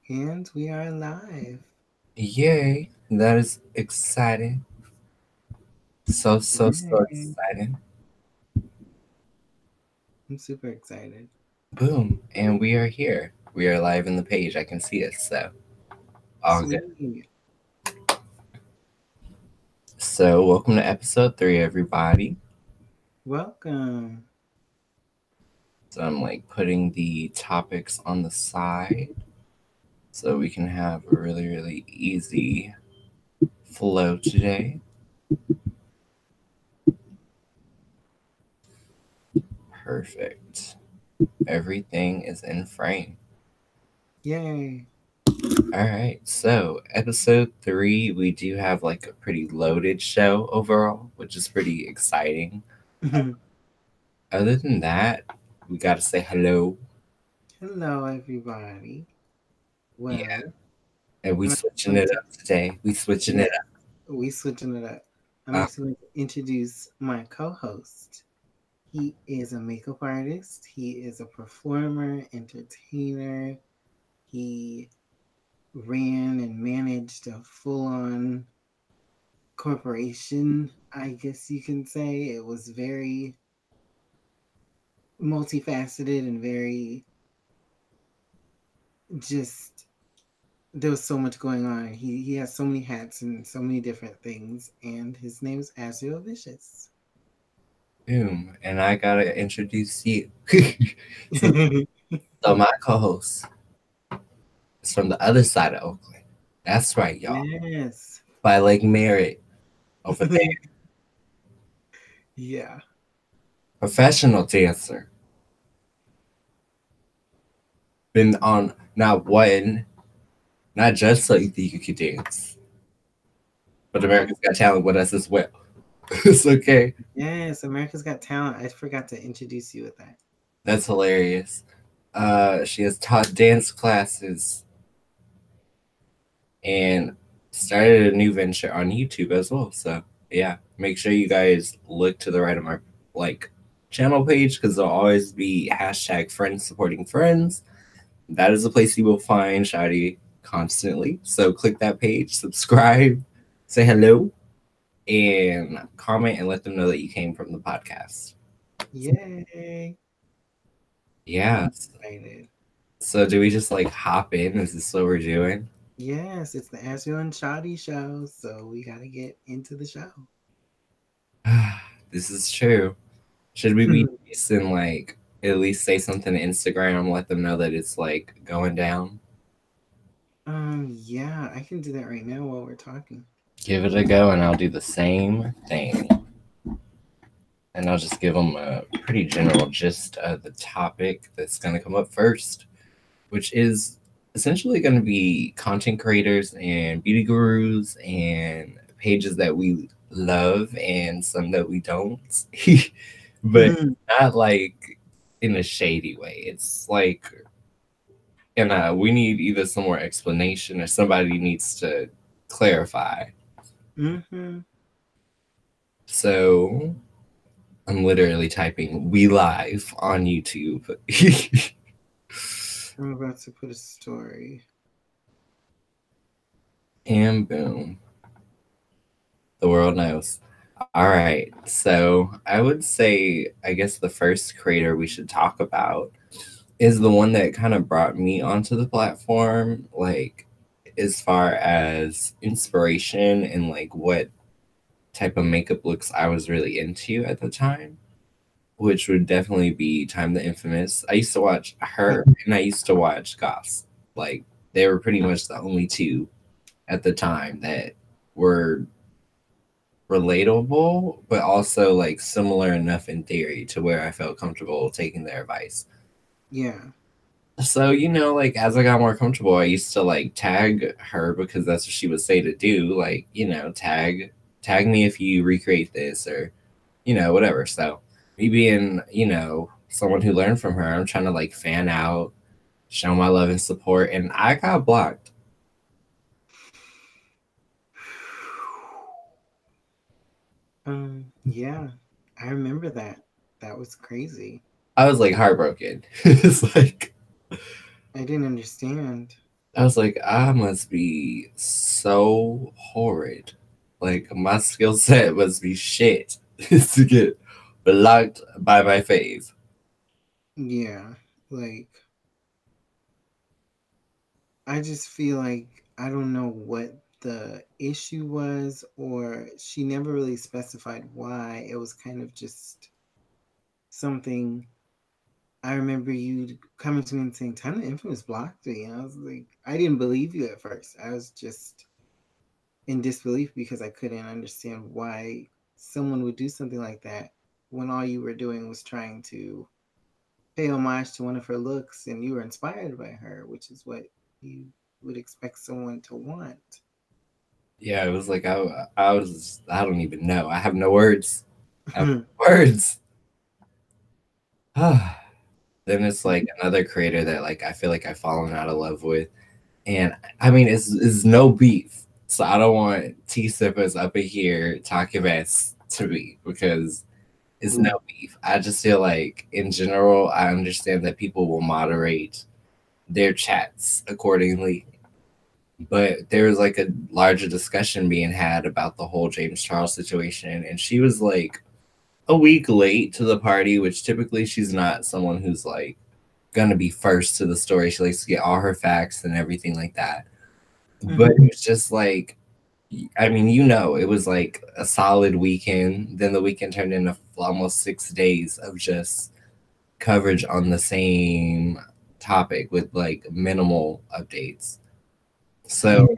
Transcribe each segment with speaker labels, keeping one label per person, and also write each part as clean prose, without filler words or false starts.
Speaker 1: And we are live.
Speaker 2: Yay, that is exciting. So
Speaker 1: Yay.
Speaker 2: exciting.
Speaker 1: I'm super excited.
Speaker 2: Boom. And we are here. We are live in the page. I can see it. So, all good.
Speaker 1: Sweet.
Speaker 2: So, welcome to episode 3, everybody.
Speaker 1: Welcome.
Speaker 2: So, I'm like putting the topics on the side so we can have a really easy flow today. Perfect. Everything is in frame.
Speaker 1: Yay.
Speaker 2: All right, so episode 3, we do have like a pretty loaded show overall, which is pretty exciting. Other than that, we got to say hello.
Speaker 1: Hello, everybody.
Speaker 2: Yeah,
Speaker 1: Well,
Speaker 2: and we
Speaker 1: I'm
Speaker 2: switching
Speaker 1: going
Speaker 2: it
Speaker 1: to,
Speaker 2: up today. We switching
Speaker 1: yeah,
Speaker 2: it up.
Speaker 1: we switching it up. I'm
Speaker 2: Uh,
Speaker 1: actually going to introduce my co-host. He is a makeup artist. He is a performer, entertainer. He ran and managed a full-on corporation, I guess you can say. It was very multifaceted and very just there was so much going on. He has so many hats and so many different things, and his name is Azrael Vicious.
Speaker 2: boom, and I gotta introduce you. so, so my co-host is from the other side of Oakland. That's right, y'all.
Speaker 1: Yes.
Speaker 2: By Lake Merritt over there.
Speaker 1: Yeah.
Speaker 2: Professional dancer. Been on not one, not just so you think you could dance, but America's Got Talent with us as well. It's okay.
Speaker 1: Yes, America's Got Talent. I forgot to introduce you with that.
Speaker 2: That's hilarious. She has taught dance classes and started a new venture on YouTube as well. So yeah, make sure you guys look to the right of my like channel page because there'll always be hashtag friends supporting friends. That is the place you will find Shadi constantly. So click that page, subscribe, say hello, and comment and let them know that you came from the podcast.
Speaker 1: Yay. I'm
Speaker 2: Yeah.
Speaker 1: excited.
Speaker 2: So do we just like hop in? Is this what we're doing?
Speaker 1: Yes, it's the AZRAEL&SHAUDY show, so we got to get into the show.
Speaker 2: This is true. Should we be decent, like at least say something to Instagram, let them know that it's like going down?
Speaker 1: Yeah, I can do that right now while we're talking.
Speaker 2: Give it a go, and I'll do the same thing. And I'll just give them a pretty general gist of the topic that's going to come up first, which is essentially going to be content creators and beauty gurus and pages that we love and some that we don't. But not like in a shady way. It's like, and we need either some more explanation or somebody needs to clarify.
Speaker 1: Mm-hmm.
Speaker 2: So I'm literally typing "we live" on YouTube.
Speaker 1: I'm about to put a story.
Speaker 2: And boom, the world knows. All right, so I would say, I guess the first creator we should talk about is the one that kind of brought me onto the platform, like as far as inspiration and like what type of makeup looks I was really into at the time, which would definitely be Time the Infamous. I used to watch her and I used to watch Goss. Like they were pretty much the only two at the time that were relatable, but also like similar enough in theory to where I felt comfortable taking their advice.
Speaker 1: Yeah.
Speaker 2: So, like as I got more comfortable, I used to like tag her because that's what she would say to do. Like, tag me if you recreate this or, whatever. So me being, someone who learned from her, I'm trying to like fan out, show my love and support, and I got blocked.
Speaker 1: Yeah, I remember that. That was crazy.
Speaker 2: I was like heartbroken. It's like
Speaker 1: I didn't understand.
Speaker 2: I was like, I must be so horrid. Like my skill set must be shit to get blocked by my fave.
Speaker 1: Yeah, like I just feel like I don't know what the issue was, or she never really specified why. It was kind of just something. I remember you coming to me and saying, "Time the Infamous blocked me." And I was like, I didn't believe you at first. I was just in disbelief because I couldn't understand why someone would do something like that when all you were doing was trying to pay homage to one of her looks and you were inspired by her, which is what you would expect someone to want.
Speaker 2: Yeah, it was like I don't even know. I have no words. I have no words. Then it's like another creator that like I feel like I've fallen out of love with. And I mean it's no beef. So I don't want T sippers up in here talking mess to me because it's no
Speaker 1: Ooh.
Speaker 2: beef. I just feel like in general I understand that people will moderate their chats accordingly. But there was like a larger discussion being had about the whole James Charles situation, and she was like a week late to the party, which typically she's not someone who's like gonna be first to the story. She likes to get all her facts and everything like that. But it
Speaker 1: Mhm.
Speaker 2: was just like, I mean, you know, it was like a solid weekend. Then the weekend turned into almost 6 days of just coverage on the same topic with like minimal updates.
Speaker 1: Yeah.
Speaker 2: So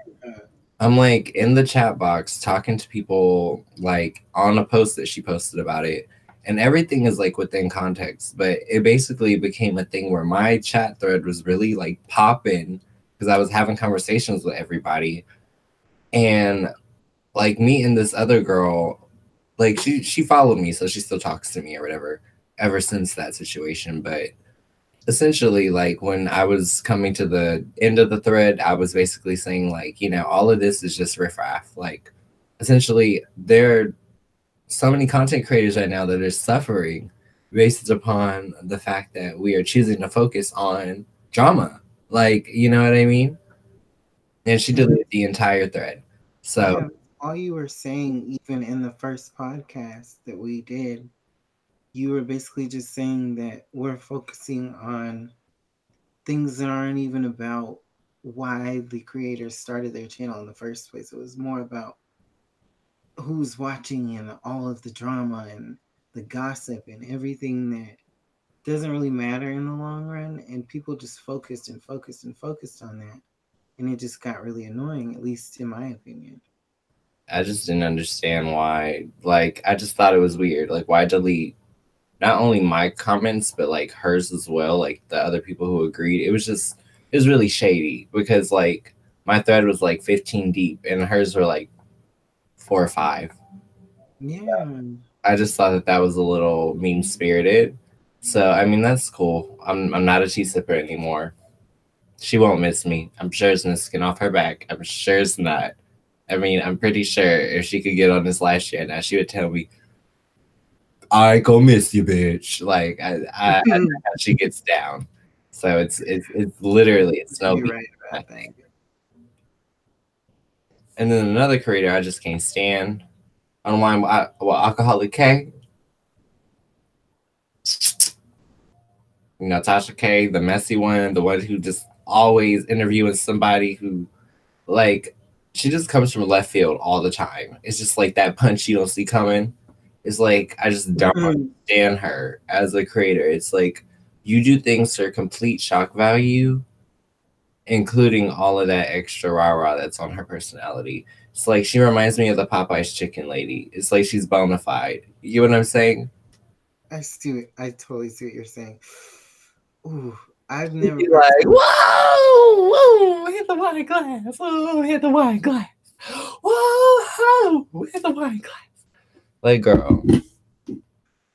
Speaker 2: I'm like in the chat box talking to people like on a post that she posted about it, and everything is like within context. But it basically became a thing where my chat thread was really like popping because I was having conversations with everybody, and like me and this other girl, like she followed me, so she still talks to me or whatever ever since that situation. But essentially, like when I was coming to the end of the thread, I was basically saying like, you know, all of this is just riffraff. Like essentially there are so many content creators right now that are suffering based upon the fact that we are choosing to focus on drama. Like, you know what I mean? And she
Speaker 1: Mhm.
Speaker 2: deleted the entire thread. So
Speaker 1: Yeah. All you were saying, even in the first podcast that we did, you were basically just saying that we're focusing on things that aren't even about why the creators started their channel in the first place. It was more about who's watching and all of the drama and the gossip and everything that doesn't really matter in the long run. And people just focused and focused and focused on that. And it just got really annoying, at least in my opinion.
Speaker 2: I just didn't understand why. Like, I just thought it was weird. Like, why delete not only my comments but like hers as well, like the other people who agreed. It was really shady because like my thread was like 15 deep and hers were like 4 or 5.
Speaker 1: Yeah.
Speaker 2: I just thought that that was a little mean spirited. So I mean that's cool. I'm not a tea sipper anymore. She won't miss me. I'm sure it's no skin off her back. I'm sure it's not. I mean, I'm pretty sure if she could get on this live chat now, she would tell me, I go miss you, bitch. Like I know how she gets down. So it's literally it's no
Speaker 1: You're
Speaker 2: beef.
Speaker 1: right about that.
Speaker 2: Nothing. And then another creator I just can't stand. Online, well, Alcoholic K. You know, Tasha K, the messy one, the one who just always interviewing somebody who like she just comes from left field all the time. It's just like that punch you don't see coming. It's like I just don't understand her as a creator. It's like you do things for complete shock value, including all of that extra rah rah that's on her personality. It's like she reminds me of the Popeyes chicken lady. It's like she's bona fide. You know what I'm saying?
Speaker 1: I see it. I totally see what you're saying. Ooh, I've
Speaker 2: She'd
Speaker 1: never
Speaker 2: be like,
Speaker 1: personally.
Speaker 2: whoa, whoa, hit the wine glass, whoa, hit the wine glass, whoa, hit the wine glass. Like, girl,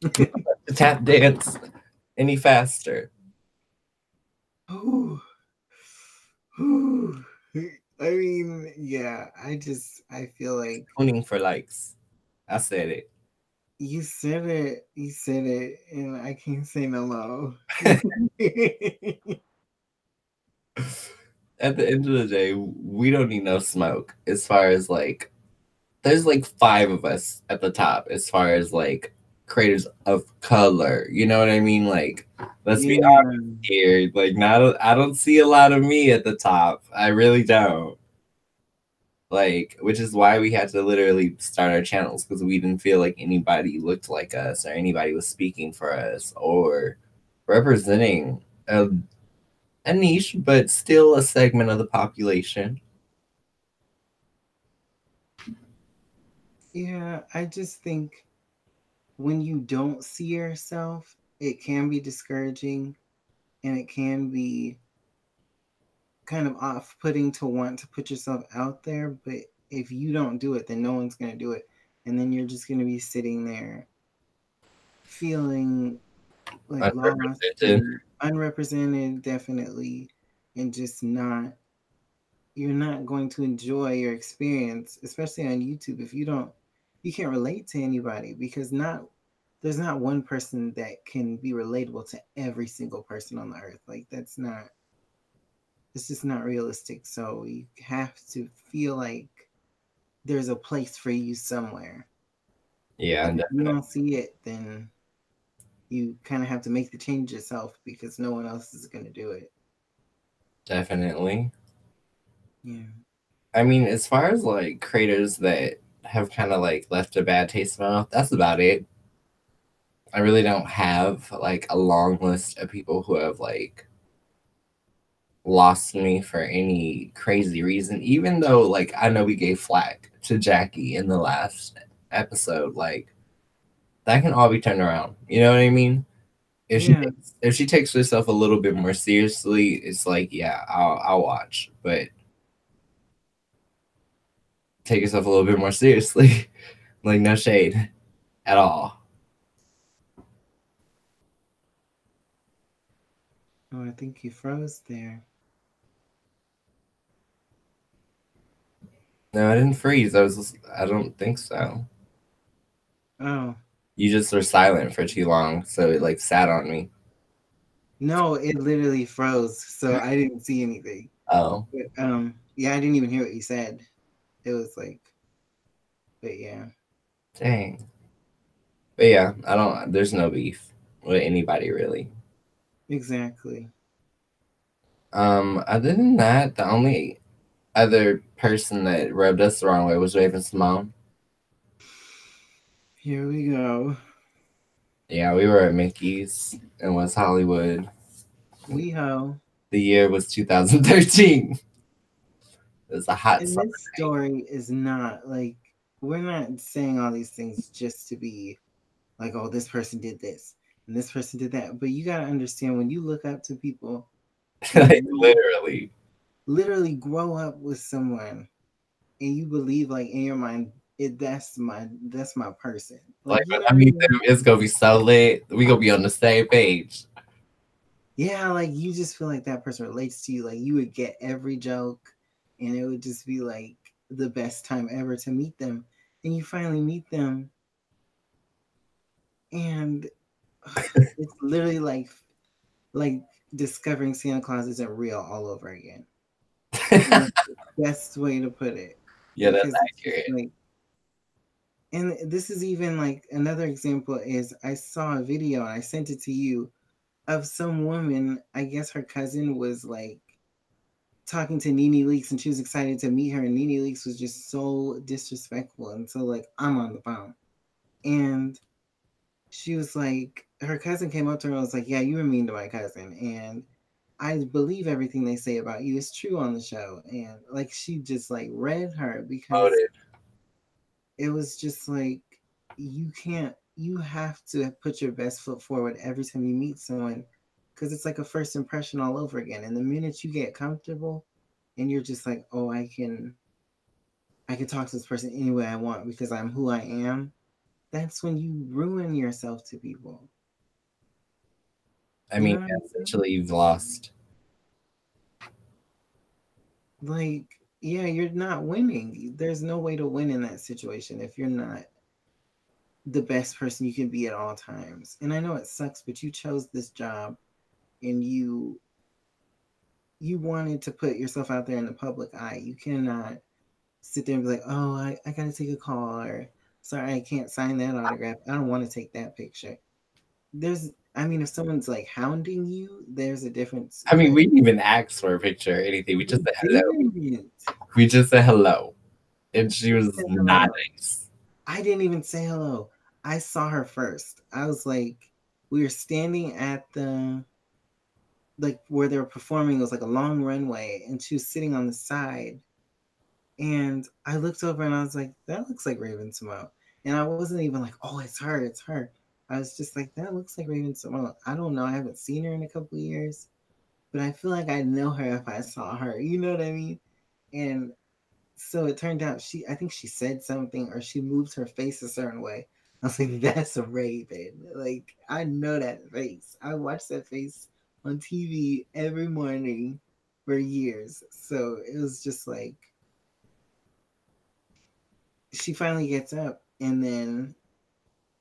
Speaker 2: the tap dance any faster.
Speaker 1: Ooh, ooh. I mean, yeah, I feel like
Speaker 2: Tuning for likes. I said it.
Speaker 1: you said it, and I can't say no more.
Speaker 2: at the end of the day, we don't need no smoke. As far as like, there's like five of us at the top. As far as like creators of color, you know what I mean? Like, let's be
Speaker 1: Yeah,
Speaker 2: honest here. Like, not I don't see a lot of me at the top. I really don't. Like, which is why we had to literally start our channels because we didn't feel like anybody looked like us or anybody was speaking for us or representing a niche, but still a segment of the population.
Speaker 1: yeah. I just think when you don't see yourself, it can be discouraging and it can be kind of off putting to want to put yourself out there. But if you don't do it, then no one's going to do it. And then you're just going to be sitting there feeling like lost
Speaker 2: Unrepresented.
Speaker 1: and unrepresented, definitely, and just not, you're not going to enjoy your experience, especially on YouTube, if you can't relate to anybody because there's not one person that can be relatable to every single person on the earth. Like it's just not realistic. So you have to feel like there's a place for you somewhere.
Speaker 2: Yeah,
Speaker 1: And if you don't see it, then you kind of have to make the change yourself because no one else is going to do it.
Speaker 2: definitely.
Speaker 1: Yeah.
Speaker 2: I mean, as far as like creators that have kind of like left a bad taste in my mouth, that's about it. I really don't have like a long list of people who have like lost me for any crazy reason, even though like I know we gave flack to Jackie in the last episode. Like, that can all be turned around. You know what I mean?
Speaker 1: Yeah.
Speaker 2: If she takes herself a little bit more seriously, it's like, yeah, I'll watch. But take yourself a little bit more seriously. Like, no shade at all.
Speaker 1: Oh, I think you froze there.
Speaker 2: No, I didn't freeze. I don't think so.
Speaker 1: Oh,
Speaker 2: You just were silent for too long, so it like sat on me.
Speaker 1: no, it literally froze. So I didn't see anything.
Speaker 2: Oh,
Speaker 1: But yeah, I didn't even hear what you said. It was like, but yeah,
Speaker 2: dang. But yeah, I don't. There's no beef with anybody really.
Speaker 1: exactly.
Speaker 2: Other than that, the only other person that rubbed us the wrong way was Raven Simone.
Speaker 1: Here we go.
Speaker 2: Yeah, we were at Mickey's in West Hollywood.
Speaker 1: We ho.
Speaker 2: The year was 2013. It was a hot
Speaker 1: And
Speaker 2: summer
Speaker 1: this
Speaker 2: night.
Speaker 1: story is not like, we're not saying all these things just to be like, oh, this person did this and this person did that. But you got to understand when you look up to people and
Speaker 2: Like,
Speaker 1: you
Speaker 2: literally.
Speaker 1: literally grow up with someone and you believe like in your mind, that's my person. Like,
Speaker 2: Like,
Speaker 1: you
Speaker 2: when
Speaker 1: know
Speaker 2: I
Speaker 1: what I
Speaker 2: meet
Speaker 1: mean?
Speaker 2: them, it's gonna be so lit. We gonna be on the same page.
Speaker 1: Yeah, like you just feel like that person relates to you. Like you would get every joke and it would just be like the best time ever to meet them. And you finally meet them and it's literally like discovering Santa Claus isn't real all over again. And that's the best way to put it.
Speaker 2: Yeah, that's
Speaker 1: Because it's just
Speaker 2: accurate.
Speaker 1: like, and this is even like another example is I saw a video and I sent it to you of some woman. I guess her cousin was like talking to Nene Leakes and she was excited to meet her, and Nene Leakes was just so disrespectful. And so, like, I'm on the phone. And she was like, her cousin came up to her and was like, yeah, you were mean to my cousin. And I believe everything they say about you is true on the show. And like, she just like read her because
Speaker 2: Voted.
Speaker 1: it was just like, you have to put your best foot forward every time you meet someone because it's like a first impression all over again. And the minute you get comfortable and you're just like, oh, I can talk to this person any way I want because I'm who I am, that's when you ruin yourself to people.
Speaker 2: I
Speaker 1: You
Speaker 2: mean,
Speaker 1: know what I'm saying?
Speaker 2: essentially, you've lost.
Speaker 1: Like, yeah, you're not winning. There's no way to win in that situation if you're not the best person you can be at all times. And I know it sucks, but you chose this job and you wanted to put yourself out there in the public eye. You cannot sit there and be like, oh, I gotta take a call, or sorry, I can't sign that autograph. I don't want to take that picture. I mean, if someone's like hounding you, there's a difference.
Speaker 2: I mean,
Speaker 1: But
Speaker 2: we didn't even ask for a picture or anything. We just
Speaker 1: you
Speaker 2: said hello.
Speaker 1: didn't.
Speaker 2: We just said hello. And she
Speaker 1: You
Speaker 2: was
Speaker 1: said
Speaker 2: not
Speaker 1: hello.
Speaker 2: nice.
Speaker 1: I didn't even say hello. I saw her first. I was like, we were standing at the like where they were performing. It was like a long runway, and she was sitting on the side. And I looked over and I was like, that looks like Raven Simone. And I wasn't even like, oh, it's her, it's her. I was just like, that looks like Raven Simone. I don't know. I haven't seen her in a couple of years, but I feel like I'd know her if I saw her. You know what I mean? And so it turned out I think she said something or she moved her face a certain way. I was like, that's a Raven. Like, I know that face. I watch that face on TV every morning for years. So it was just like, she finally gets up, and then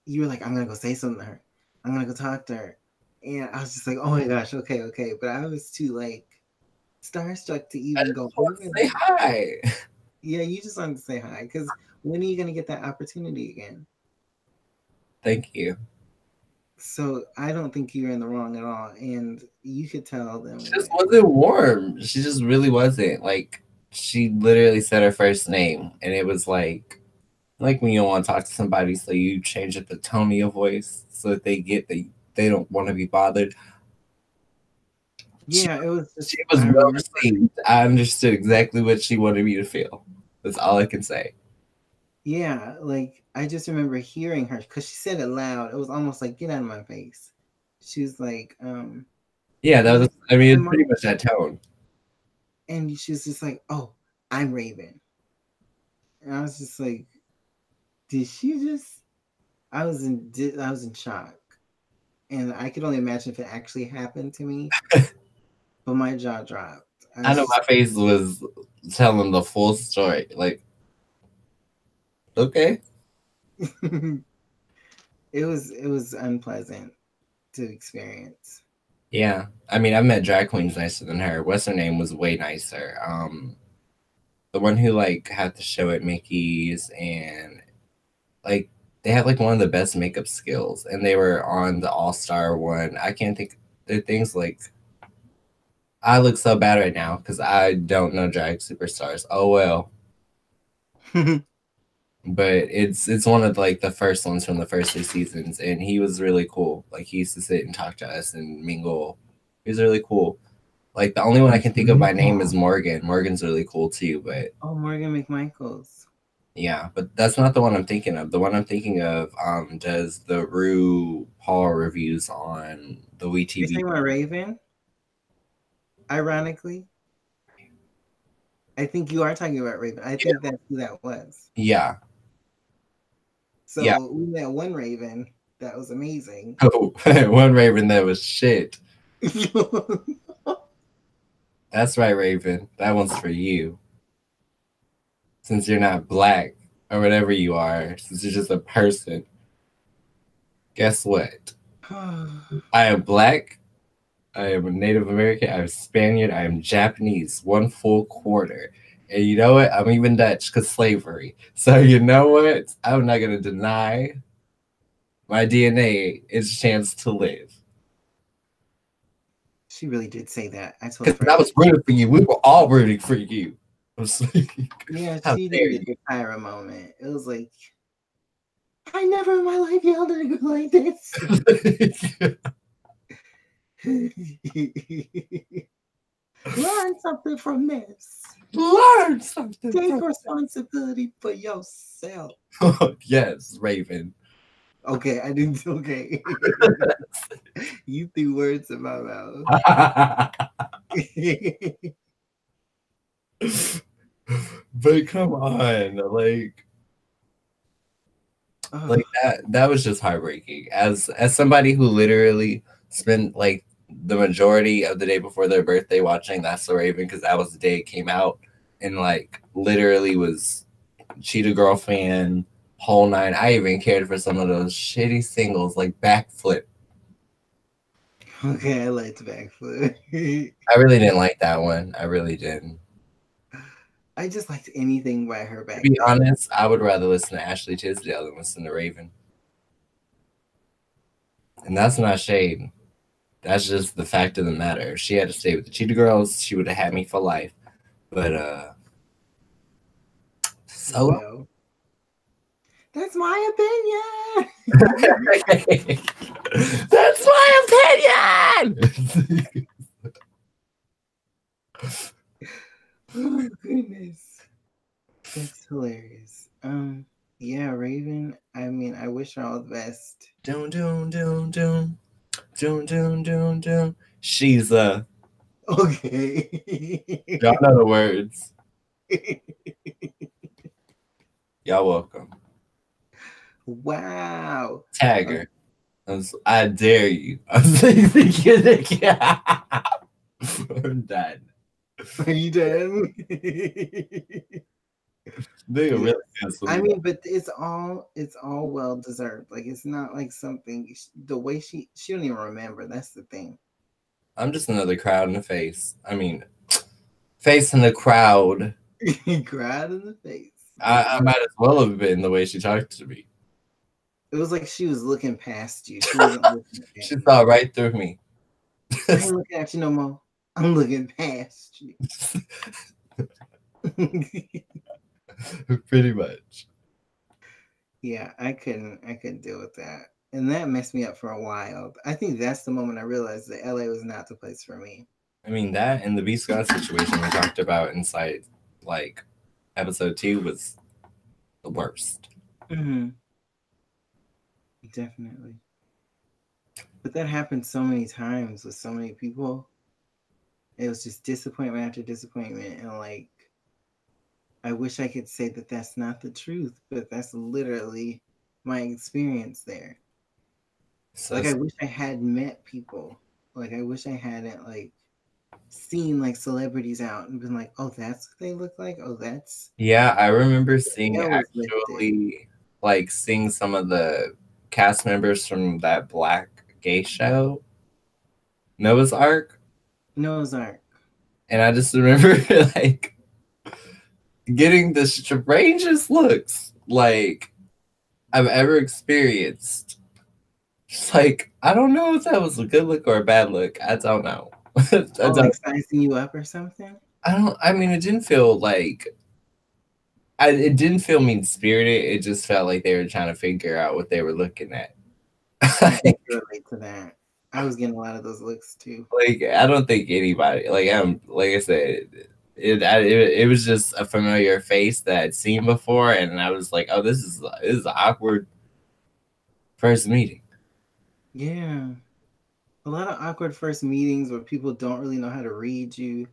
Speaker 1: you were like, I'm gonna go say something to her. I'm gonna go talk to her. And I was just like, oh my gosh, okay, okay. But I was too like starstruck to
Speaker 2: I
Speaker 1: even
Speaker 2: just
Speaker 1: go
Speaker 2: want
Speaker 1: over
Speaker 2: to say
Speaker 1: there.
Speaker 2: hi.
Speaker 1: Yeah, you just wanted to say hi because when are you gonna get that opportunity again?
Speaker 2: Thank you.
Speaker 1: So I don't think you're in the wrong at all, and you could tell them
Speaker 2: She just
Speaker 1: what.
Speaker 2: wasn't warm. She just really wasn't. Like, she literally said her first name, and it was like when you don't want to talk to somebody, so you change up the tone of your voice so that they get that they don't want to be bothered. She
Speaker 1: Yeah, it was
Speaker 2: she
Speaker 1: just.
Speaker 2: was
Speaker 1: I
Speaker 2: well
Speaker 1: remember.
Speaker 2: received. I understood exactly what she wanted me to feel. That's all I can say.
Speaker 1: Yeah, like I just remember hearing her because she said it loud. It was almost like, "Get out of my face." She was like,
Speaker 2: Yeah,
Speaker 1: "You
Speaker 2: that
Speaker 1: like
Speaker 2: was. I mean, it's pretty
Speaker 1: Simone?"
Speaker 2: much that tone.
Speaker 1: And she was just like, "Oh, I'm Raven." And I was just like, "Did she just?" I was in shock, and I could only imagine if it actually happened to me. But my jaw dropped. I
Speaker 2: I
Speaker 1: was
Speaker 2: know
Speaker 1: just,
Speaker 2: my face was telling the full story. Like, okay,
Speaker 1: it was unpleasant to experience.
Speaker 2: yeah. I mean, I've met drag queens nicer than her. What's her name was way nicer. The one who like had the show at Mickey's and like they had like one of the best makeup skills, and they were on the All Star one. I can't think. There are things like I look so bad right now because I don't know drag superstars. Oh well, but it's one of like the first ones from the first two seasons, and he was really cool. Like he used to sit and talk to us and mingle. He was really cool. Like the only one I can think of by name is Morgan. Morgan's really cool too, but
Speaker 1: Oh, Morgan McMichaels.
Speaker 2: yeah, but that's not the one I'm thinking of. The one I'm thinking of does the Rue Paul reviews on the
Speaker 1: You're
Speaker 2: WeTV.
Speaker 1: talking about Raven? Ironically, I think you are talking about Raven. I
Speaker 2: Yeah,
Speaker 1: think that's who that was.
Speaker 2: yeah, yeah.
Speaker 1: So we met one Raven that was amazing.
Speaker 2: Oh, one Raven that was shit. That's right, Raven. That one's for you. Since you're not black or whatever you are, since you're just a person, guess what? I am black. I am a Native American. I'm Spaniard. I am Japanese. One full quarter. And you know what? I'm even Dutch because slavery. So you know what? I'm not going to deny my DNA its chance to live.
Speaker 1: She really did say that. I totally
Speaker 2: Because I
Speaker 1: forgot.
Speaker 2: was rooting for you. We were all rooting for you. I was like,
Speaker 1: Yeah,
Speaker 2: how
Speaker 1: she
Speaker 2: dare
Speaker 1: did a Tyra moment. It was like, I never in my life yelled at a girl like this.
Speaker 2: you?
Speaker 1: Learn something from this.
Speaker 2: Learn something
Speaker 1: Take
Speaker 2: from
Speaker 1: responsibility for yourself.
Speaker 2: yes, Raven.
Speaker 1: Okay, I didn't. Okay. You threw words in my mouth.
Speaker 2: But come on,
Speaker 1: Oh,
Speaker 2: like that was just heartbreaking. As somebody who literally spent like the majority of the day before their birthday watching That's So Raven because that was the day it came out, and like literally was Cheetah Girl fan, whole nine. I even cared for some of those shitty singles like Backflip.
Speaker 1: Okay, I liked backflip.
Speaker 2: I really didn't like that one. I really didn't.
Speaker 1: I just liked anything by her
Speaker 2: To
Speaker 1: back
Speaker 2: be
Speaker 1: then.
Speaker 2: honest, I would rather listen to Ashley Tisdale than listen to Raven. And that's not shade. That's just the fact of the matter. If she had to stay with the Cheetah Girls, she would have had me for life. But so
Speaker 1: Well, that's my opinion.
Speaker 2: that's my opinion.
Speaker 1: Oh goodness, that's hilarious. Yeah, Raven. I mean, I wish her all the best.
Speaker 2: Doom doom doom doom doom doom doom doom. She's
Speaker 1: Okay.
Speaker 2: y'all know the words. Y'all welcome.
Speaker 1: Wow.
Speaker 2: Tag her. I dare you. I'm thinking, I'm done.
Speaker 1: Are you done?
Speaker 2: They
Speaker 1: Yes.
Speaker 2: really got
Speaker 1: I
Speaker 2: some.
Speaker 1: mean, but it's all well deserved. Like it's not like something the way she don't even remember. That's the thing.
Speaker 2: I'm just another crowd in the face. I mean, face in the crowd.
Speaker 1: Cried in the face.
Speaker 2: I might as well have been the way she talked to me.
Speaker 1: It was like she was looking past you. She wasn't looking at
Speaker 2: She
Speaker 1: you.
Speaker 2: saw right through me.
Speaker 1: I ain't looking at you no more. I'm looking past you.
Speaker 2: Pretty much.
Speaker 1: Yeah, I couldn't deal with that. And that messed me up for a while. I think that's the moment I realized that LA was not the place for me.
Speaker 2: I mean, that and the B Scott situation we talked about inside, like, episode 2 was the worst.
Speaker 1: Mm-hmm. Definitely. But that happened so many times with so many people. It was just disappointment after disappointment. And like, I wish I could say that that's not the truth, but that's literally my experience there.
Speaker 2: So,
Speaker 1: Like, I wish I had met people. Like, I wish I hadn't, like, seen, like, celebrities out and been like, oh, that's what they look like? Oh, that's.
Speaker 2: yeah, I remember
Speaker 1: The
Speaker 2: seeing
Speaker 1: veil was lifted.
Speaker 2: actually, like, seeing some of the cast members from that black gay show, Noah's Ark.
Speaker 1: Noah's Ark.
Speaker 2: And I just remember, like, getting the strangest looks, like, I've ever experienced. Just like, I don't know if that was a good look or a bad look. I don't know. I
Speaker 1: Oh,
Speaker 2: don't.
Speaker 1: like sizing you up or something?
Speaker 2: I don't. I mean, it didn't feel like. It didn't feel mean spirited. It just felt like they were trying to figure out what they were looking at.
Speaker 1: I can relate to that. I was getting a lot of those looks too.
Speaker 2: Like, I don't think anybody. Like I said. It was just a familiar face that I'd seen before, and I was like, "Oh, this is an awkward first meeting."
Speaker 1: Yeah. A lot of awkward first meetings where people don't really know how to read you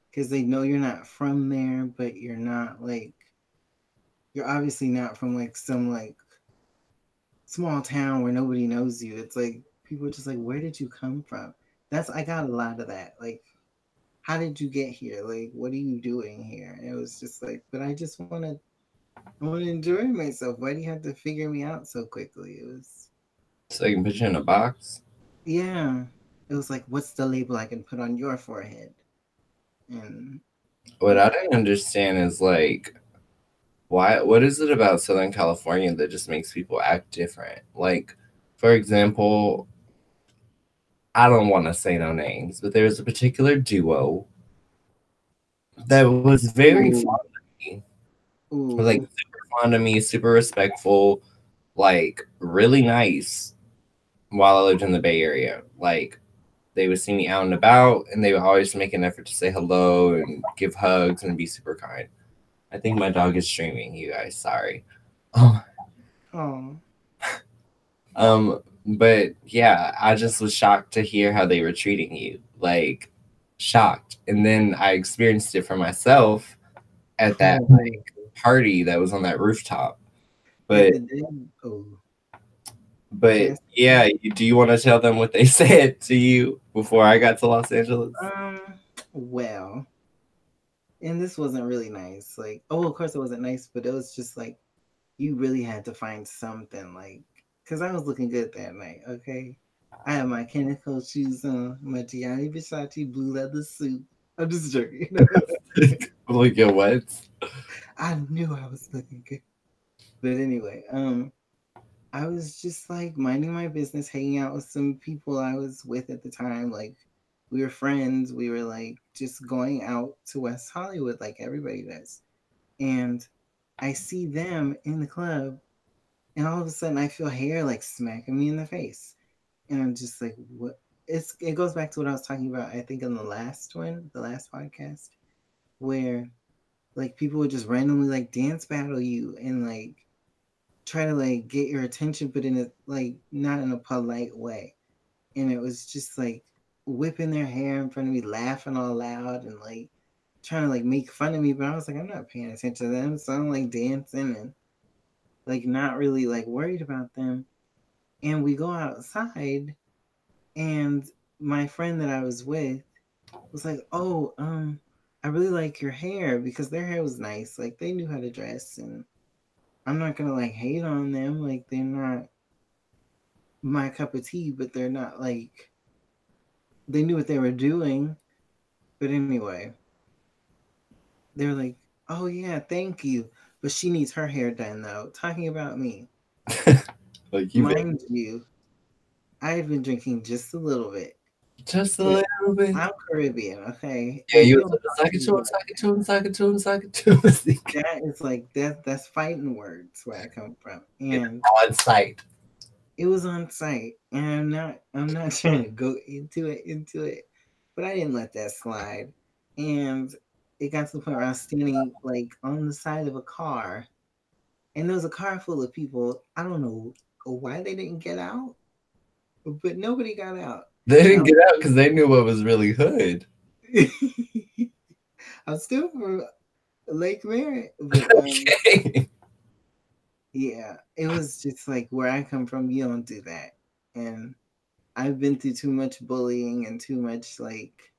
Speaker 1: because they know you're not from there, but you're obviously not from like some like small town where nobody knows you. It's like people are just like, where did you come from? I got a lot of that. Like, how did you get here? Like, what are you doing here? And it was just like, but I want to enjoy myself. Why do you have to figure me out so quickly? It was,
Speaker 2: So I can put you in a box.
Speaker 1: yeah. It was like, what's the label I can put on your forehead? And
Speaker 2: What I didn't understand is like, why? What is it about Southern California that just makes people act different? Like, for example, I don't want to say no names, but there was a particular duo that was very
Speaker 1: ooh,
Speaker 2: fond of me. Was like
Speaker 1: ooh,
Speaker 2: super fond of me, super respectful, like really nice while I lived in the Bay Area. Like they would see me out and about and they would always make an effort to say hello and give hugs and be super kind. I think my dog is streaming, you guys. Sorry. Oh,
Speaker 1: oh,
Speaker 2: but yeah, I just was shocked to hear how they were treating you. Like shocked. And then I experienced it for myself at that
Speaker 1: oh.
Speaker 2: party that was on that rooftop.
Speaker 1: At
Speaker 2: But
Speaker 1: the day, oh,
Speaker 2: but
Speaker 1: yes.
Speaker 2: yeah, do you want to tell them what they said to you before I got to Los Angeles?
Speaker 1: Um, well, and this wasn't really nice. Like, oh, of course it wasn't nice, but it was just like you really had to find something, like, because I was looking good that night. Okay, I have my Kenneth Cole shoes on, my Gianni Versace blue leather suit. I'm just joking.
Speaker 2: Look at what?
Speaker 1: I knew I was looking good. But anyway, I was just like minding my business, hanging out with some people I was with at the time. Like, we were friends. We were like just going out to West Hollywood like everybody does. And I see them in the club, and all of a sudden I feel hair like smacking me in the face. And I'm just like, what? It goes back to what I was talking about, I think, in the last one, the last podcast, where like people would just randomly like dance battle you and like try to like get your attention, but in a like not in a polite way. And it was just like whipping their hair in front of me, laughing all loud and like trying to like make fun of me. But I was like, I'm not paying attention to them. So I'm like dancing and like not really like worried about them. And we go outside, and my friend that I was with was like, "Oh, I really like your hair," because their hair was nice. Like they knew how to dress, and I'm not gonna like hate on them. Like they're not my cup of tea, but they're not like they knew what they were doing. But anyway, they were like, "Oh yeah, thank you," but she needs her hair done though. Talking about me,
Speaker 2: Like you been
Speaker 1: mind you, I had been drinking just a little bit,
Speaker 2: just a
Speaker 1: but
Speaker 2: little bit.
Speaker 1: I'm Caribbean, okay,
Speaker 2: Yeah,
Speaker 1: and
Speaker 2: you
Speaker 1: we
Speaker 2: was
Speaker 1: don't talk
Speaker 2: suck
Speaker 1: to
Speaker 2: it
Speaker 1: each
Speaker 2: to him,
Speaker 1: other
Speaker 2: suck
Speaker 1: like
Speaker 2: it
Speaker 1: that.
Speaker 2: to him, suck it to him, suck it to him.
Speaker 1: That is like that's fighting words where I come from,
Speaker 2: Get
Speaker 1: and
Speaker 2: on site.
Speaker 1: it was on site, and I'm not trying to go into it, but I didn't let that slide, and it got to the point where I was standing like on the side of a car, and there was a car full of people. I don't know why they didn't get out, but nobody got out.
Speaker 2: They
Speaker 1: And
Speaker 2: didn't get out because they knew what was really hood.
Speaker 1: I'm still from Lake Merritt, but
Speaker 2: Okay.
Speaker 1: yeah, it was just like where I come from, you don't do that. And I've been through too much bullying and too much like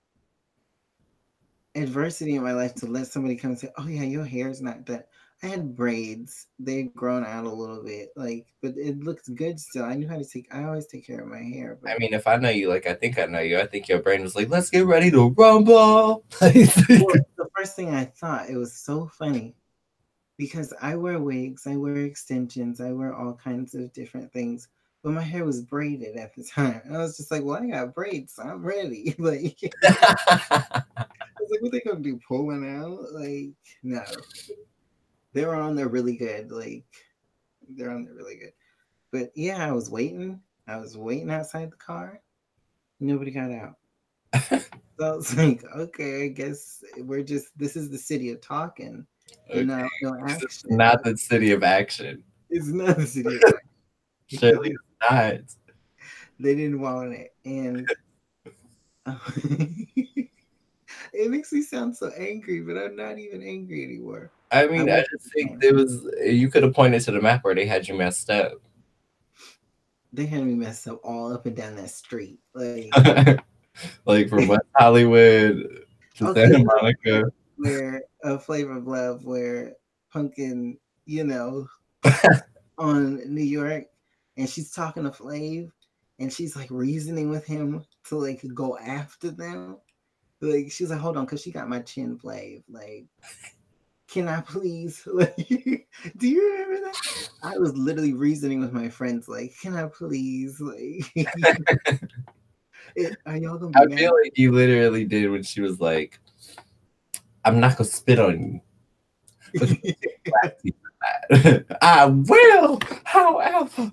Speaker 1: adversity in my life to let somebody come and say, "Oh yeah, your hair is not done." I had braids; they'd grown out a little bit, like, but it looks good still. I knew how to take. I always take care of my hair,
Speaker 2: I
Speaker 1: but
Speaker 2: mean, if I know you, like I think I know you, I think your brain was like, "Let's get ready to rumble."
Speaker 1: well, the first thing I thought, it was so funny because I wear wigs, I wear extensions, I wear all kinds of different things. But my hair was braided at the time. And I was just like, well, I got braids, so I'm ready. Like, I was like, what they gonna do? Pull one out? Like, no. They were on there really good. Like, they're on there really good. But yeah, I was waiting. I was waiting outside the car. Nobody got out. So I was like, okay, I guess this is the city of talking
Speaker 2: Okay,
Speaker 1: and no
Speaker 2: this is
Speaker 1: action.
Speaker 2: not the city of action.
Speaker 1: It's not the city of
Speaker 2: Surely
Speaker 1: action.
Speaker 2: it's not.
Speaker 1: They didn't want it. And it makes me sound so angry, but I'm not even angry anymore.
Speaker 2: I
Speaker 1: I
Speaker 2: mean, I
Speaker 1: won't
Speaker 2: just
Speaker 1: be
Speaker 2: think
Speaker 1: again.
Speaker 2: there was you could have pointed to the map where they had you messed up.
Speaker 1: They had me messed up all up and down that street. Like,
Speaker 2: Like from West Hollywood to
Speaker 1: okay,
Speaker 2: Santa
Speaker 1: you know,
Speaker 2: Monica.
Speaker 1: where a Flavor of Love, where Pumpkin, on New York, and she's talking to Flav, and she's like reasoning with him to like go after them. Like she's like, hold on, cause she got my chin, Flav. Like, can I please? Like, do you remember that? I was literally reasoning with my friends, like, can I please? Like, are y'all gonna be
Speaker 2: I
Speaker 1: mad?
Speaker 2: feel like you literally did when she was like, "I'm not gonna spit on you, but you slap me for that. I will, however,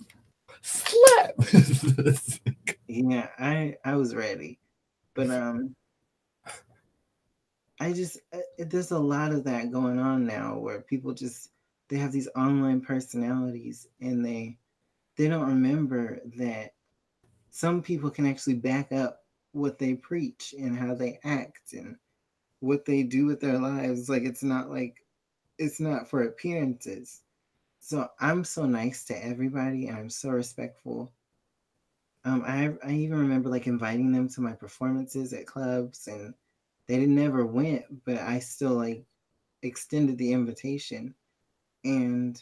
Speaker 2: slap."
Speaker 1: Yeah, I was ready, but I just there's a lot of that going on now where people just they have these online personalities and they don't remember that some people can actually back up what they preach and how they act and what they do with their lives. Like it's not for appearances. So I'm so nice to everybody and I'm so respectful. I even remember like inviting them to my performances at clubs, and they didn't never went, but I still like extended the invitation. And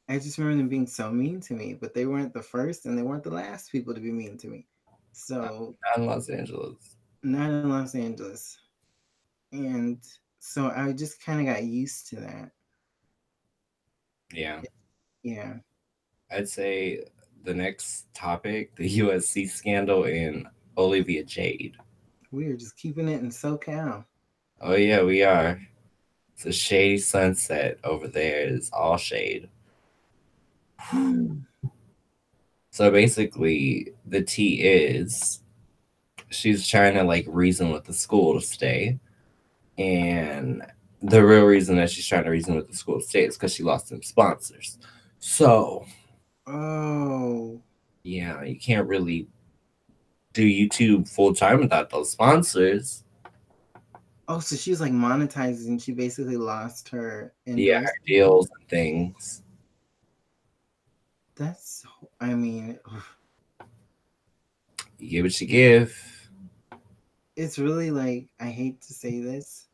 Speaker 1: I just remember them being so mean to me, but they weren't the first and they weren't the last people to be mean to me. So,
Speaker 2: Not in Los Angeles.
Speaker 1: not in Los Angeles. And so I just kind of got used to that.
Speaker 2: Yeah.
Speaker 1: Yeah,
Speaker 2: I'd say the next topic, the USC scandal and Olivia Jade.
Speaker 1: we are just keeping it in SoCal.
Speaker 2: Oh yeah, we are. It's a shady sunset over there. It's all shade. So basically, the tea is she's trying to like reason with the school to stay, and the real reason that she's trying to reason with the school to stay is because she lost some sponsors. So
Speaker 1: Oh,
Speaker 2: yeah, you can't really do YouTube full time without those sponsors.
Speaker 1: oh, so she was like monetizing. She basically lost her
Speaker 2: Yeah, her
Speaker 1: endorsement.
Speaker 2: deals and things.
Speaker 1: That's, I mean,
Speaker 2: You give what you give.
Speaker 1: it's really like, I hate to say this,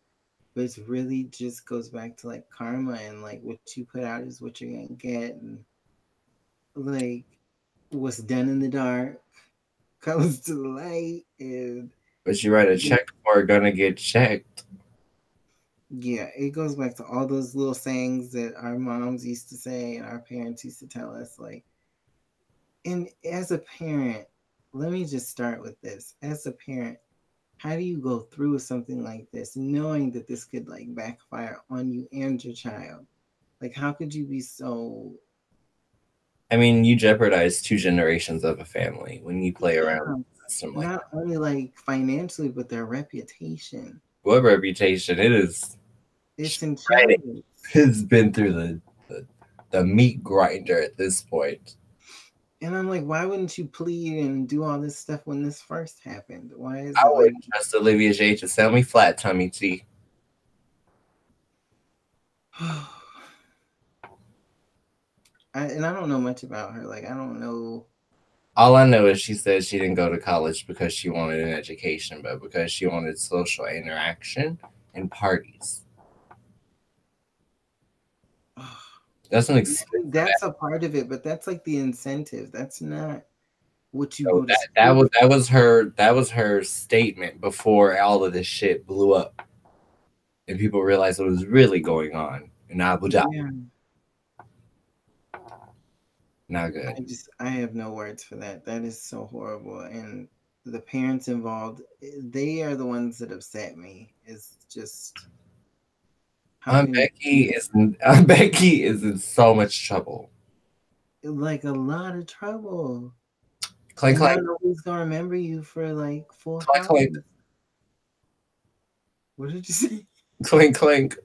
Speaker 1: but it's really just goes back to like karma and like what you put out is what you're gonna get. And like what's done in the dark comes to the light. And
Speaker 2: But you write a check for gonna get checked.
Speaker 1: yeah, it goes back to all those little sayings that our moms used to say and our parents used to tell us. Like, and as a parent, let me just start with this. As a parent, how do you go through with something like this, knowing that this could like backfire on you and your child? Like, how could you be so,
Speaker 2: I mean, you jeopardize two generations of a family when you play
Speaker 1: yeah,
Speaker 2: around with a system like
Speaker 1: not
Speaker 2: that.
Speaker 1: only like financially, but their reputation?
Speaker 2: What reputation? It is
Speaker 1: It's in
Speaker 2: shredded.
Speaker 1: shambles.
Speaker 2: It's been through the meat grinder at this point.
Speaker 1: And I'm like, why wouldn't you plead and do all this stuff when this first happened? Why is
Speaker 2: I
Speaker 1: it like,
Speaker 2: wouldn't trust Olivia Jade to sell me flat tummy tea.
Speaker 1: and I don't know much about her. Like, I don't know.
Speaker 2: All I know is she said she didn't go to college because she wanted an education, but because she wanted social interaction and parties. That's an expensive.
Speaker 1: That's a part of it, but that's like the incentive. That's not what you
Speaker 2: So
Speaker 1: go to
Speaker 2: that
Speaker 1: school
Speaker 2: was
Speaker 1: for.
Speaker 2: that was her statement before all of this shit blew up and people realized what was really going on in Abu Dhabi.
Speaker 1: Yeah,
Speaker 2: Not good.
Speaker 1: I have no words for that. That is so horrible. And the parents involved, they are the ones that upset me. It's just, how
Speaker 2: Aunt
Speaker 1: can
Speaker 2: Becky is Aunt Becky is in so much trouble.
Speaker 1: like a lot of trouble.
Speaker 2: Clank
Speaker 1: And now
Speaker 2: clank
Speaker 1: nobody's gonna remember you for like Full
Speaker 2: clank clank
Speaker 1: House. What did you say?
Speaker 2: clank clank.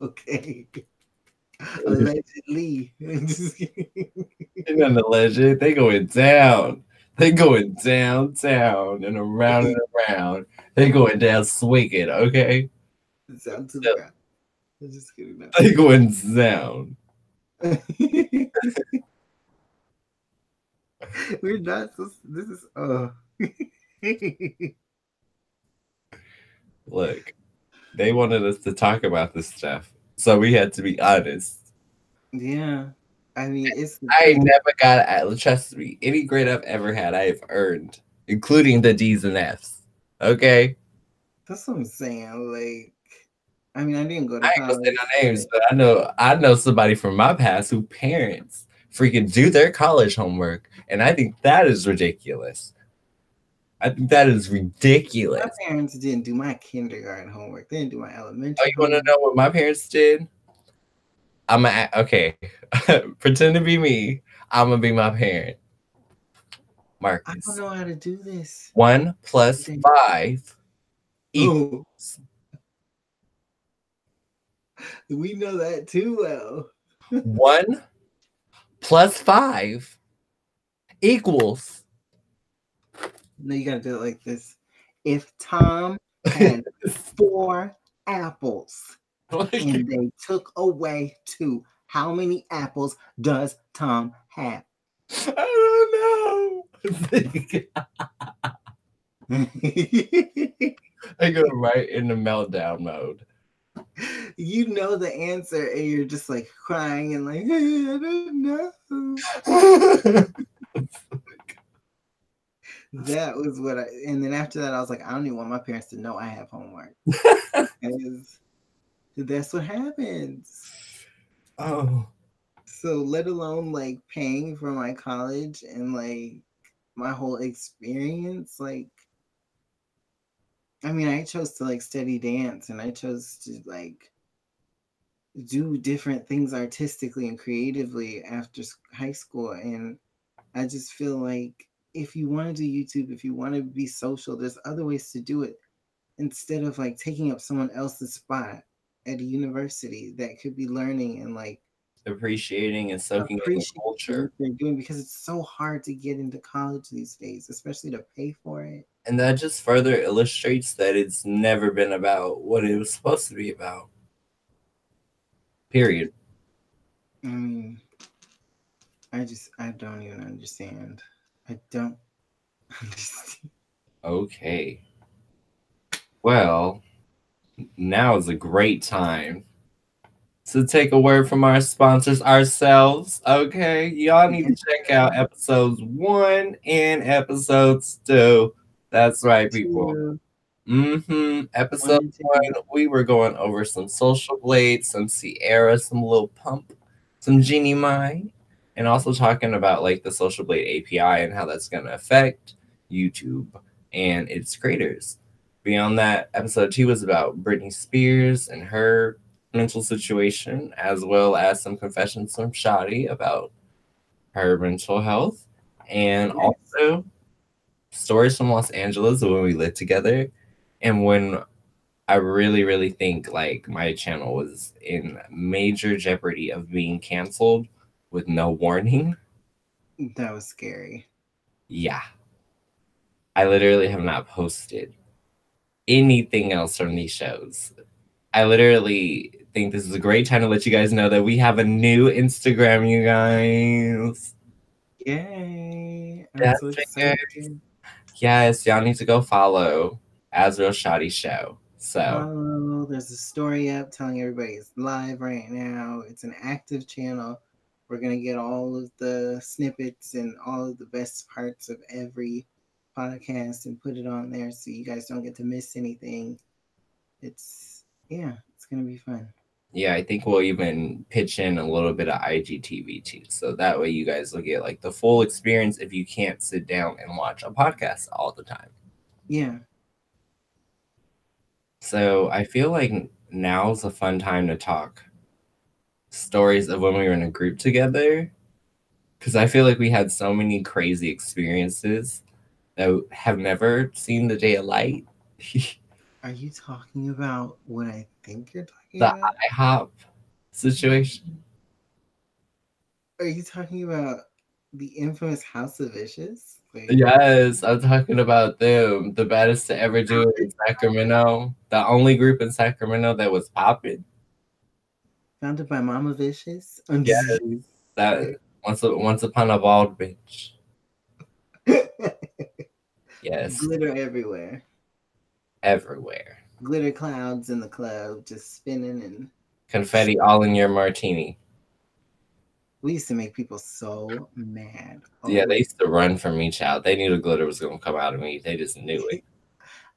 Speaker 1: Okay. Allegedly. Just kidding.
Speaker 2: Ain't nothing alleged. They going down. They going downtown and around and around. They going down swinging. Okay,
Speaker 1: Sound to the
Speaker 2: so
Speaker 1: ground. I'm just kidding now.
Speaker 2: they going down.
Speaker 1: We're not so. This is
Speaker 2: Look, they wanted us to talk about this stuff, so we had to be honest.
Speaker 1: yeah. I mean, it's the
Speaker 2: I
Speaker 1: truth.
Speaker 2: never got, trust me, any grade I've ever had, I have earned, including the D's and F's. Okay?
Speaker 1: That's what I'm saying. Like, I mean, I didn't go to
Speaker 2: I ain't gonna say
Speaker 1: college,
Speaker 2: no
Speaker 1: but
Speaker 2: names, but I know somebody from my past who parents freaking do their college homework, and I think that is ridiculous. I think that is
Speaker 1: my
Speaker 2: ridiculous.
Speaker 1: parents didn't do my kindergarten homework. They didn't do my
Speaker 2: Oh,
Speaker 1: elementary
Speaker 2: you want to
Speaker 1: homework.
Speaker 2: know what my parents did? Okay. Pretend to be me. I'm gonna be my parent,
Speaker 1: I don't
Speaker 2: Marcus.
Speaker 1: know how to do this.
Speaker 2: 1 + 5
Speaker 1: Oh,
Speaker 2: equals
Speaker 1: we know that too well.
Speaker 2: 1 + 5 equals.
Speaker 1: No, you gotta do it like this. If Tom had 4 apples
Speaker 2: Like,
Speaker 1: and they took away 2, how many apples does Tom have?
Speaker 2: I don't know. I go right into meltdown mode.
Speaker 1: You know the answer and you're just like crying and like, hey, I don't know. That was what I, and then after that, I was like, I don't even want my parents to know I have homework. Because that's what happens.
Speaker 2: Oh,
Speaker 1: So, let alone like paying for my college and like my whole experience, like, I mean, I chose to like study dance and I chose to like do different things artistically and creatively after high school. And I just feel like if you want to do YouTube, if you want to be social, there's other ways to do it instead of like taking up someone else's spot at a university that could be learning and like
Speaker 2: appreciating and soaking in the
Speaker 1: appreciating what
Speaker 2: culture.
Speaker 1: they're doing because it's so hard to get into college these days, especially to pay for it.
Speaker 2: And that just further illustrates that it's never been about what it was supposed to be about. Period.
Speaker 1: I mean, I don't even understand. I don't understand.
Speaker 2: Okay. Well, now is a great time to take a word from our sponsors ourselves. Okay. Y'all need to check out episodes 1 and episodes 2. That's right, people.
Speaker 1: Two, one
Speaker 2: Episode
Speaker 1: and two.
Speaker 2: 1, we were going over some Social Blade, some Sierra, some Lil Pump, some Genie Mai, and also talking about like the Social Blade API and how that's going to affect YouTube and its creators. Beyond that, episode 2 was about Britney Spears and her mental situation, as well as some confessions from Shadi about her mental health, and
Speaker 1: Yes.
Speaker 2: also stories from Los Angeles when we lived together, and when I really, really think like my channel was in major jeopardy of being canceled with no warning.
Speaker 1: That was scary.
Speaker 2: Yeah, I literally have not posted anything else from these shows. I literally think this is a great time to let you guys know that we have a new Instagram, you guys.
Speaker 1: Yay. I'm
Speaker 2: Yes,
Speaker 1: so
Speaker 2: yes,
Speaker 1: excited.
Speaker 2: yes, y'all need to go follow AZRAEL&SHAUDY show. So
Speaker 1: Follow. There's a story up telling everybody it's live right now. It's an active channel. We're going to get all of the snippets and all of the best parts of every podcast and put it on there so you guys don't get to miss anything. Yeah, it's going to be fun.
Speaker 2: yeah, I think we'll even pitch in a little bit of IGTV too. So that way you guys will get like the full experience if you can't sit down and watch a podcast all the time.
Speaker 1: Yeah.
Speaker 2: So I feel like now's a fun time to talk stories of when we were in a group together. Because I feel like we had so many crazy experiences that have never seen the day of light.
Speaker 1: Are you talking about what I think you're talking
Speaker 2: The
Speaker 1: about?
Speaker 2: IHOP situation.
Speaker 1: Are you talking about the infamous House of Vicious? Like,
Speaker 2: Yes, I'm talking about them. The baddest to ever do it in Sacramento. The only group in Sacramento that was popping.
Speaker 1: founded by Mama Vicious? I'm
Speaker 2: Yes,
Speaker 1: just
Speaker 2: that once upon a bald bitch. Yes,
Speaker 1: glitter everywhere.
Speaker 2: everywhere.
Speaker 1: Glitter clouds in the club just spinning and
Speaker 2: Confetti all in your martini.
Speaker 1: we used to make people so mad.
Speaker 2: Yeah,
Speaker 1: Oh,
Speaker 2: they used to run from me, child. They knew the glitter was gonna come out of me. They just knew it.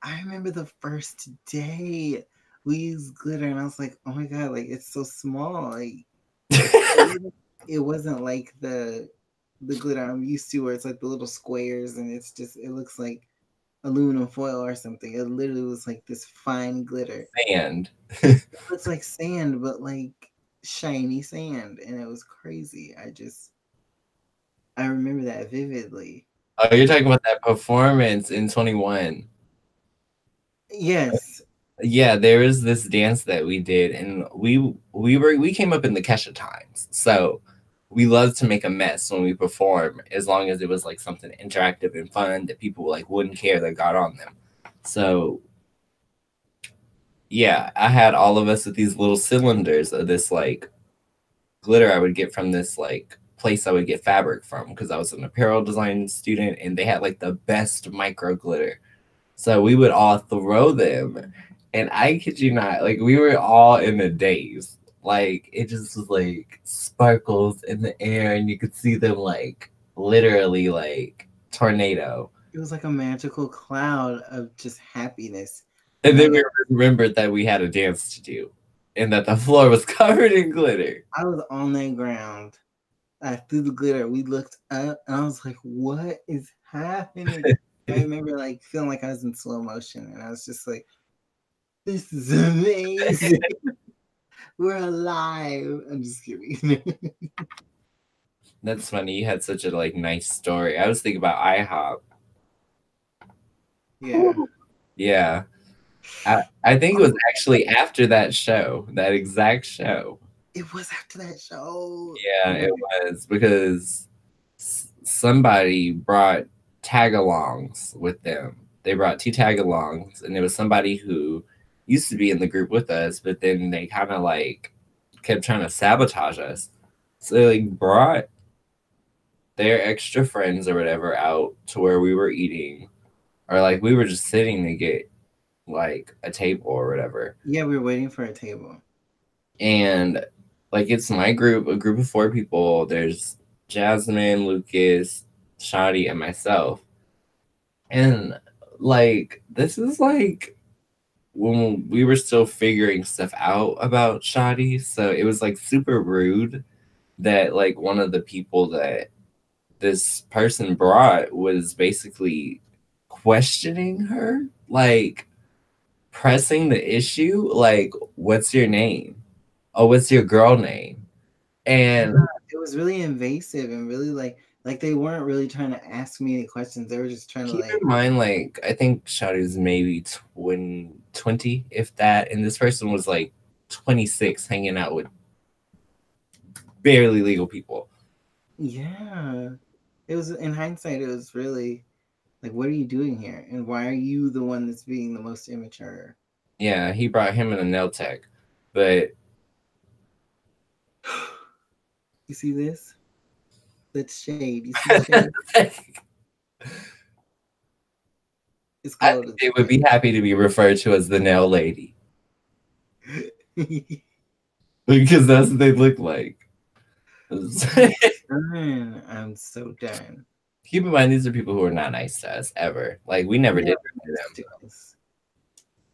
Speaker 1: I remember the first day we used glitter and I was like, oh my god, like it's so small. Like it wasn't like the glitter I'm used to where it's like the little squares and it's just it looks like aluminum foil or something. It literally was like this fine glitter.
Speaker 2: Sand.
Speaker 1: It looks like sand, but like shiny sand, and it was crazy. I remember that vividly.
Speaker 2: Oh, you're talking about that performance in 21.
Speaker 1: Yes,
Speaker 2: Yeah, there was this dance that we did, and we came up in the Kesha times, so we loved to make a mess when we perform, as long as it was like something interactive and fun that people like wouldn't care that got on them. So yeah, I had all of us with these little cylinders of this like glitter I would get from this like place I would get fabric from because I was an apparel design student, and they had like the best micro glitter. So we would all throw them And I kid you not, like we were all in a daze. Like it just was like sparkles in the air, and you could see them like literally like tornado.
Speaker 1: It was like a magical cloud of just happiness.
Speaker 2: And
Speaker 1: And
Speaker 2: then
Speaker 1: like
Speaker 2: we remembered that we had a dance to do, and that the floor was covered in glitter.
Speaker 1: I was on that ground. I threw the glitter. We looked up, and I was like, "What is happening?" I remember like feeling like I was in slow motion, and I was just like, "This is amazing. We're alive." I'm just kidding.
Speaker 2: That's funny. You had such a like nice story. I was thinking about IHOP.
Speaker 1: Yeah.
Speaker 2: Yeah. I think it was actually after that show, that exact show.
Speaker 1: It was after that show.
Speaker 2: Yeah, it was because somebody brought tag-alongs with them. They brought two tag-alongs, and it was somebody who used to be in the group with us, but then they kind of like kept trying to sabotage us. So they like brought their extra friends or whatever out to where we were eating, or like we were just sitting to get like a table or whatever.
Speaker 1: Yeah, we were waiting for a table.
Speaker 2: And like it's my group, a group of 4 people. There's Jasmine, Lucas, Shadi, and myself. And like this is like when we were still figuring stuff out about Shadi, so it was like super rude that like one of the people that this person brought was basically questioning her, like pressing the issue, like, what's your name? Oh, what's your girl name? And
Speaker 1: It was really invasive and really like they weren't really trying to ask me any questions. They were just trying to
Speaker 2: keep
Speaker 1: like
Speaker 2: in mind, like, I think Shadi's maybe 20, if that, and this person was like 26 hanging out with barely legal people.
Speaker 1: yeah. It was in hindsight, it was really like, what are you doing here? And why are you the one that's being the most immature?
Speaker 2: Yeah, he brought him in a nail tech, but
Speaker 1: You see this? That's shade. You see the shade? It's
Speaker 2: I
Speaker 1: called
Speaker 2: think they would be happy to be referred to as the nail lady because that's what they look like.
Speaker 1: I'm so done.
Speaker 2: Keep in mind, these are people who are not nice to us ever. Like we never did to them.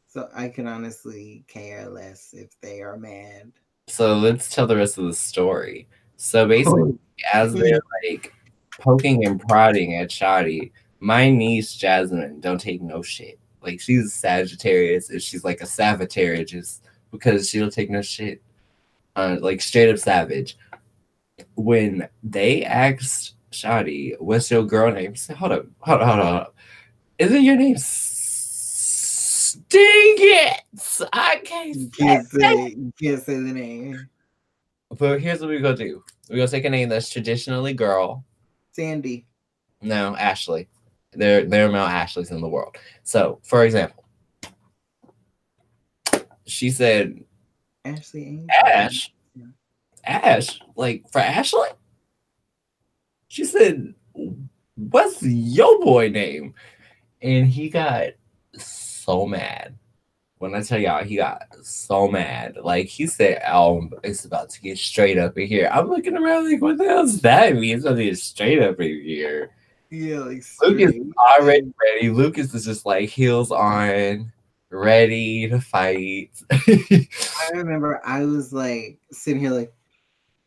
Speaker 1: So I can honestly care less if they are mad.
Speaker 2: So let's tell the rest of the story. So basically, as they're like poking and prodding at Shadi, my niece Jasmine don't take no shit. Like she's a Sagittarius, and she's like a Sagittarius because she don't take no shit. Like straight up savage. When they asked Shadi, "What's your girl name?" She said, hold up. Isn't your name Stingits? I can't
Speaker 1: You can't say the name.
Speaker 2: But here's what we're gonna do. We're gonna take a name that's traditionally girl.
Speaker 1: Sandy.
Speaker 2: No, Ashley. There are male Ashleys in the world. So, for example, she said
Speaker 1: Ashley
Speaker 2: Ash. Ash. Like for Ashley? She said, "What's your boy name?" And he got so mad. When I tell y'all, he got so mad. Like he said, "Oh, it's about to get straight up in here." I'm looking around like, what the hell does that mean? It's about to get straight up in here.
Speaker 1: Yeah, like
Speaker 2: Lucas
Speaker 1: straight.
Speaker 2: is already ready. Lucas is just like heels on, ready to fight.
Speaker 1: I remember I was like sitting here like,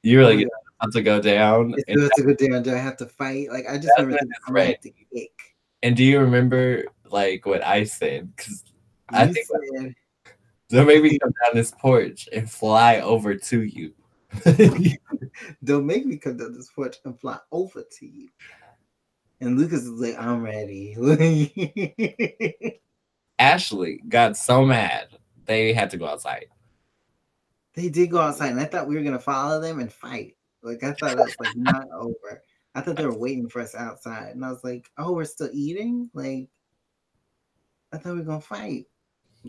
Speaker 2: You were
Speaker 1: oh
Speaker 2: like, about to go down.
Speaker 1: it's
Speaker 2: And
Speaker 1: about to go down. Do I have to fight? Like I just remember thinking I'm gonna have to kick.
Speaker 2: And do you remember like what I said? Because I
Speaker 1: You
Speaker 2: think
Speaker 1: said
Speaker 2: don't make me come down this porch and fly over to you.
Speaker 1: don't make me come down this porch and fly over to you. And Lucas is like, I'm ready.
Speaker 2: Ashley got so mad they had to go outside.
Speaker 1: They did go outside, and I thought we were gonna follow them and fight. Like I thought it was like not over. I thought they were waiting for us outside, and I was like, "Oh, we're still eating." Like I thought we were gonna fight,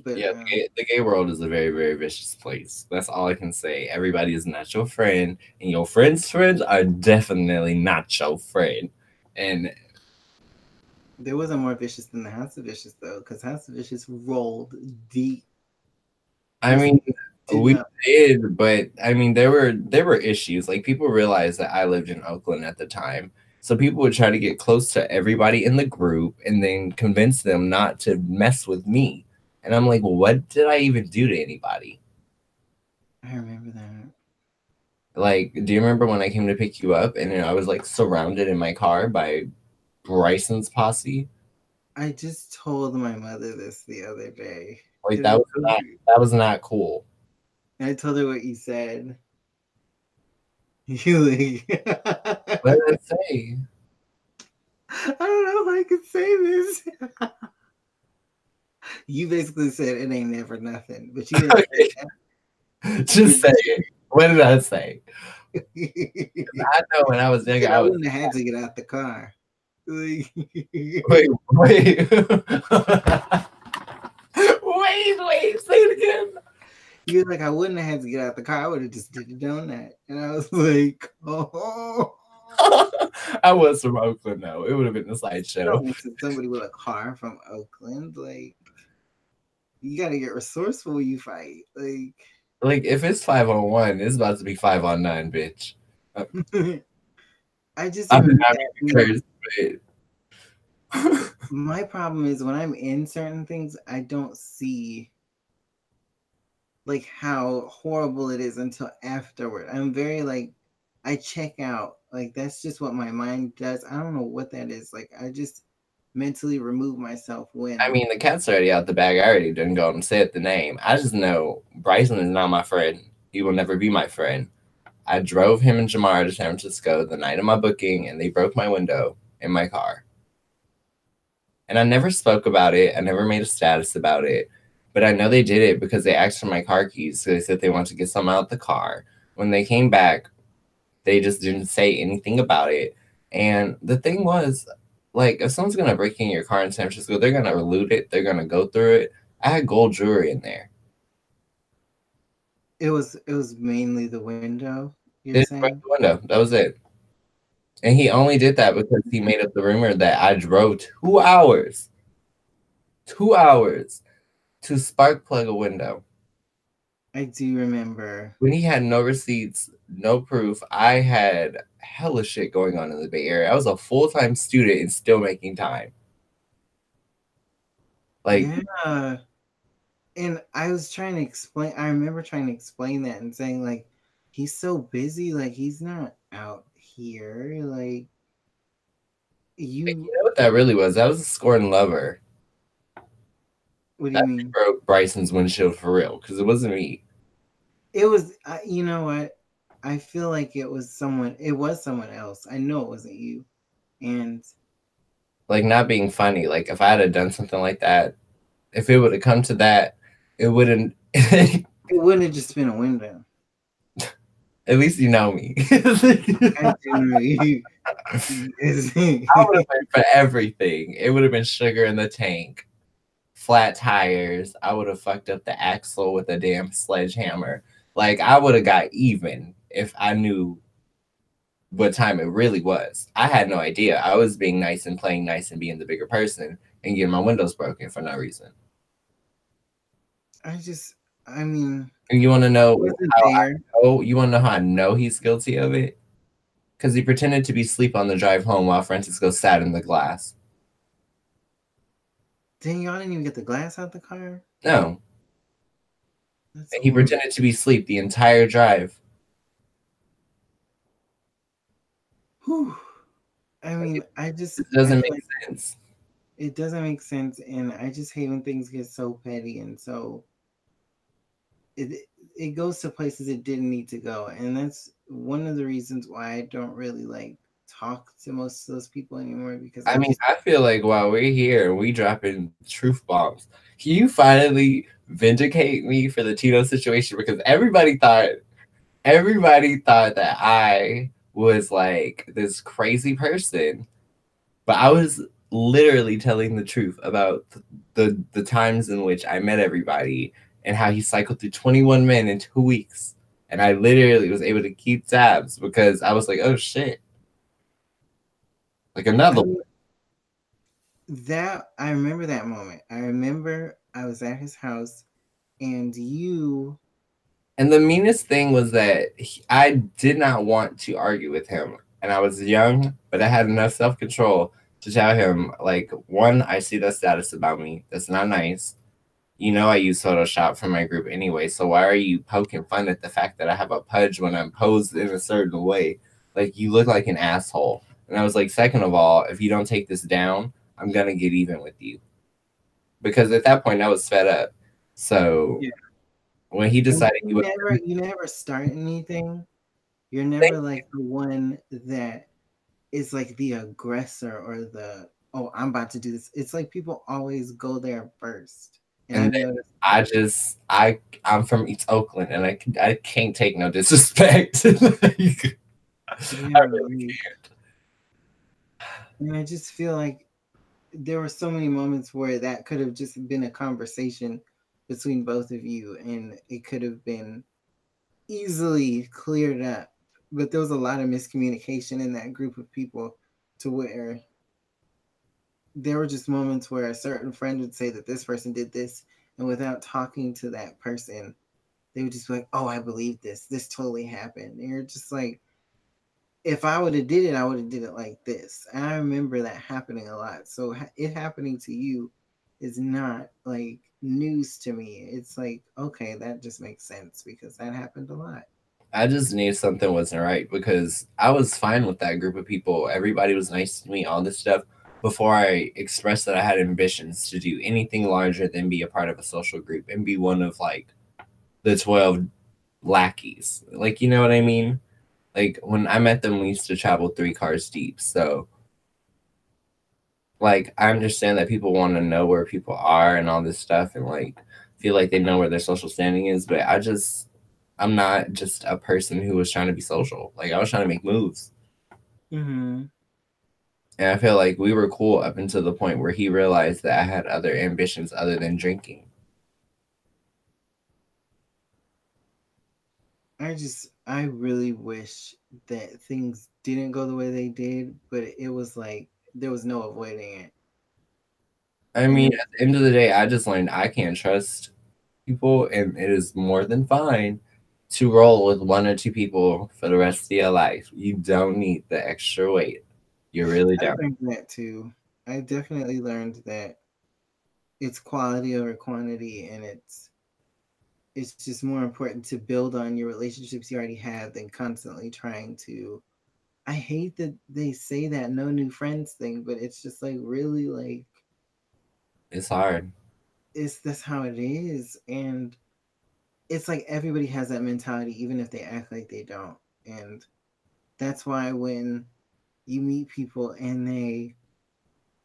Speaker 1: but
Speaker 2: Yeah, the gay world is a very, very vicious place. That's all I can say. Everybody is not your friend, and your friends' friends are definitely not your friend. And
Speaker 1: there wasn't more vicious than the House of Vicious though, because House of Vicious rolled deep.
Speaker 2: I mean,
Speaker 1: did
Speaker 2: we
Speaker 1: not.
Speaker 2: did, but I mean, there were issues. Like people realized that I lived in Oakland at the time, so people would try to get close to everybody in the group and then convince them not to mess with me. And I'm like, well, what did I even do to anybody?
Speaker 1: I remember that.
Speaker 2: Like, do you remember when I came to pick you up and I was like surrounded in my car by Bryson's posse?
Speaker 1: I just told my mother this the other day.
Speaker 2: Like
Speaker 1: And I told her,
Speaker 2: that was not cool.
Speaker 1: and I told her what you said. You like,
Speaker 2: What did I say?
Speaker 1: I don't know if I could say this. You basically said it ain't never nothing, but you didn't say that.
Speaker 2: Just say it. What did I say?
Speaker 1: You
Speaker 2: I know when I was younger,
Speaker 1: said I wouldn't have had to get out the car.
Speaker 2: wait, wait, wait, say it again.
Speaker 1: You're like, I wouldn't have had to get out the car. I would have just did it on that. And I was like, oh.
Speaker 2: I was from Oakland, though. It would have been a slideshow.
Speaker 1: Somebody with a car from Oakland, like, you got to get resourceful when you fight.
Speaker 2: Like, if it's 5-on-1, it's about to be 5-on-9, bitch.
Speaker 1: I just
Speaker 2: I'm
Speaker 1: remember
Speaker 2: not
Speaker 1: that,
Speaker 2: cursed, but
Speaker 1: my problem is when I'm in certain things, I don't see like how horrible it is until afterward. I'm very like, I check out. Like that's just what my mind does. I don't know what that is. Like I just mentally remove myself when
Speaker 2: I mean, the cat's already out the bag. I already didn't go and said the name. I just know Bryson is not my friend. He will never be my friend. I drove him and Jamar to San Francisco the night of my booking, and they broke my window in my car. And I never spoke about it. I never made a status about it. But I know they did it because they asked for my car keys. So they said they wanted to get something out the car. When they came back, they just didn't say anything about it. And the thing was, like, if someone's gonna break in your car in San Francisco, they're gonna loot it. They're gonna go through it. I had gold jewelry in there.
Speaker 1: it was mainly the window, you're
Speaker 2: They just broke
Speaker 1: saying?
Speaker 2: the window. That was it. And he only did that because he made up the rumor that I drove 2 hours to spark plug a window.
Speaker 1: I do remember.
Speaker 2: When he had no receipts, no proof, I had hella shit going on in the Bay Area. I was a full-time student and still making time. Like,
Speaker 1: Yeah. And I was trying to explain, I remember trying to explain that and saying, like, he's so busy, like, he's not out here. Like,
Speaker 2: you
Speaker 1: you,
Speaker 2: know what that really was? That was a scorn lover.
Speaker 1: what do you
Speaker 2: That
Speaker 1: mean?
Speaker 2: broke Bryson's windshield for real because it wasn't me.
Speaker 1: It was, you know what? I feel like it was someone else. I know it wasn't you. And
Speaker 2: Like, not being funny. Like, if I had done something like that, if it would have come to that, it wouldn't.
Speaker 1: it wouldn't have just been a window.
Speaker 2: At least you know me.
Speaker 1: I generally,
Speaker 2: I would have been for everything. It would have been sugar in the tank, flat tires. I would have fucked up the axle with a damn sledgehammer. Like, I would have got even if I knew what time it really was. I had no idea. I was being nice and playing nice and being the bigger person and getting my windows broken for no reason.
Speaker 1: I mean,
Speaker 2: And you want to know
Speaker 1: wasn't
Speaker 2: how I
Speaker 1: there.
Speaker 2: know? You want to know how I know he's guilty of it? Because he pretended to be asleep on the drive home while Francisco sat in the glass.
Speaker 1: Dang, y'all didn't even get the glass out the car?
Speaker 2: No.
Speaker 1: That's
Speaker 2: And he
Speaker 1: horrible.
Speaker 2: pretended to be asleep the entire drive.
Speaker 1: Whew. I mean,
Speaker 2: It
Speaker 1: I
Speaker 2: doesn't
Speaker 1: feel
Speaker 2: make
Speaker 1: like
Speaker 2: sense.
Speaker 1: it doesn't make sense, and I just hate when things get so petty and so it goes to places it didn't need to go, and that's one of the reasons why I don't really like talk to most of those people anymore because
Speaker 2: I mean, I feel like while we're here, we dropping truth bombs. Can you finally vindicate me for the Tito situation? Because everybody thought that I was like this crazy person, but I was literally telling the truth about the times in which I met everybody and how he cycled through 21 men in 2 weeks. And I literally was able to keep tabs because I was like, oh shit. Like another one.
Speaker 1: that I remember that moment. I remember I was at his house and you.
Speaker 2: And the meanest thing was that I did not want to argue with him. And I was young, but I had enough self control to tell him, like, one, I see that status about me. That's not nice. You know, I use Photoshop for my group anyway. So why are you poking fun at the fact that I have a pudge when I'm posed in a certain way? Like, you look like an asshole. And I was like, second of all, if you don't take this down, I'm going to get even with you. Because at that point, I was fed up. So
Speaker 1: Yeah.
Speaker 2: when he
Speaker 1: And
Speaker 2: decided he was
Speaker 1: you never start anything. You're never like the one that is like the aggressor or the, oh, I'm about to do this. It's like people always go there first. And
Speaker 2: and
Speaker 1: I've
Speaker 2: then
Speaker 1: noticed
Speaker 2: I
Speaker 1: that.
Speaker 2: just I'm from East Oakland and I can't take no disrespect. Like, I
Speaker 1: Yeah,
Speaker 2: really
Speaker 1: like,
Speaker 2: can't.
Speaker 1: and I just feel like there were so many moments where that could have just been a conversation between both of you, and it could have been easily cleared up. But there was a lot of miscommunication in that group of people, to where there were just moments where a certain friend would say that this person did this, and without talking to that person, they would just be like, "Oh, I believe this. This totally happened." And you're just like, if I would have did it, I would have did it like this. And I remember that happening a lot. So it happening to you is not like news to me. It's like, okay, that just makes sense because that happened a lot.
Speaker 2: I just knew something wasn't right because I was fine with that group of people. Everybody was nice to me, all this stuff, before I expressed that I had ambitions to do anything larger than be a part of a social group and be one of like the 12 lackeys. Like, you know what I mean? Like when I met them, we used to travel 3 cars deep. So like I understand that people want to know where people are and all this stuff and like feel like they know where their social standing is, but I'm not just a person who was trying to be social. Like I was trying to make moves.
Speaker 1: Mm-hmm.
Speaker 2: And I feel like we were cool up until the point where he realized that I had other ambitions other than drinking.
Speaker 1: I really wish that things didn't go the way they did, but it was like there was no avoiding it.
Speaker 2: I
Speaker 1: And
Speaker 2: mean,
Speaker 1: it,
Speaker 2: at the end of the day, I just learned I can't trust people, and it is more than fine to roll with 1 or 2 people for the rest of your life. You don't need the extra weight. You really
Speaker 1: I
Speaker 2: don't.
Speaker 1: learned that too. I definitely learned that it's quality over quantity, and it's just more important to build on your relationships you already have than constantly trying to. I hate that they say that no new friends thing, but it's just like really like
Speaker 2: It's hard.
Speaker 1: it's that's how it is. And it's like everybody has that mentality even if they act like they don't. And that's why when you meet people and they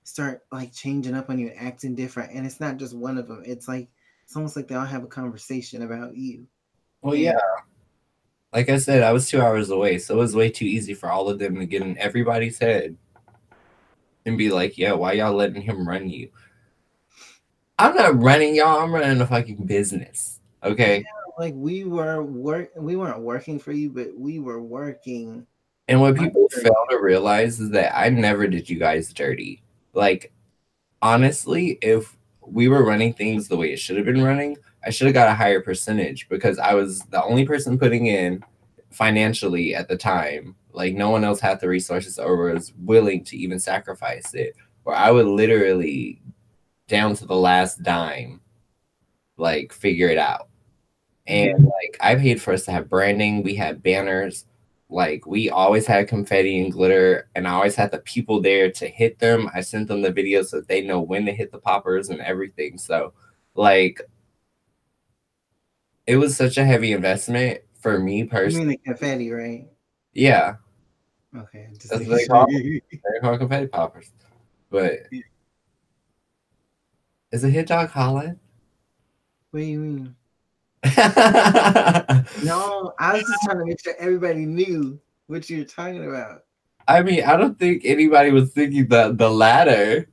Speaker 1: start like changing up on you and acting different, and it's not just one of them, it's almost like they all have a conversation about you.
Speaker 2: Well, yeah,
Speaker 1: And
Speaker 2: like I said, I was 2 hours away, so it was way too easy for all of them to get in everybody's head and be like, "Yeah, why y'all letting him run you?" I'm not running y'all. I'm running a fucking business.
Speaker 1: yeah,
Speaker 2: Okay.
Speaker 1: like we weren't working for you, but we were working
Speaker 2: And what people
Speaker 1: under
Speaker 2: fail
Speaker 1: you.
Speaker 2: to realize is that I never did you guys dirty. Like, honestly, if we were running things the way it should have been running, I should have got a higher percentage because I was the only person putting in financially at the time. Like, no one else had the resources or was willing to even sacrifice it. Where I would literally, down to the last dime, like, figure it out. And
Speaker 1: Mm-hmm.
Speaker 2: like I paid for us to have branding, we had banners, like we always had confetti and glitter, and I always had the people there to hit them. I sent them the videos so that they know when to hit the poppers and everything. So like it was such a heavy investment for me
Speaker 1: You
Speaker 2: personally.
Speaker 1: mean the confetti, right?
Speaker 2: Yeah,
Speaker 1: Okay, just
Speaker 2: that's what
Speaker 1: making
Speaker 2: they
Speaker 1: sure.
Speaker 2: call them. They call confetti poppers. But is a hit dog Holland?
Speaker 1: What do you mean?
Speaker 2: I
Speaker 1: No, I was just trying to make sure everybody knew what you were talking about.
Speaker 2: mean, I don't think anybody was thinking the latter.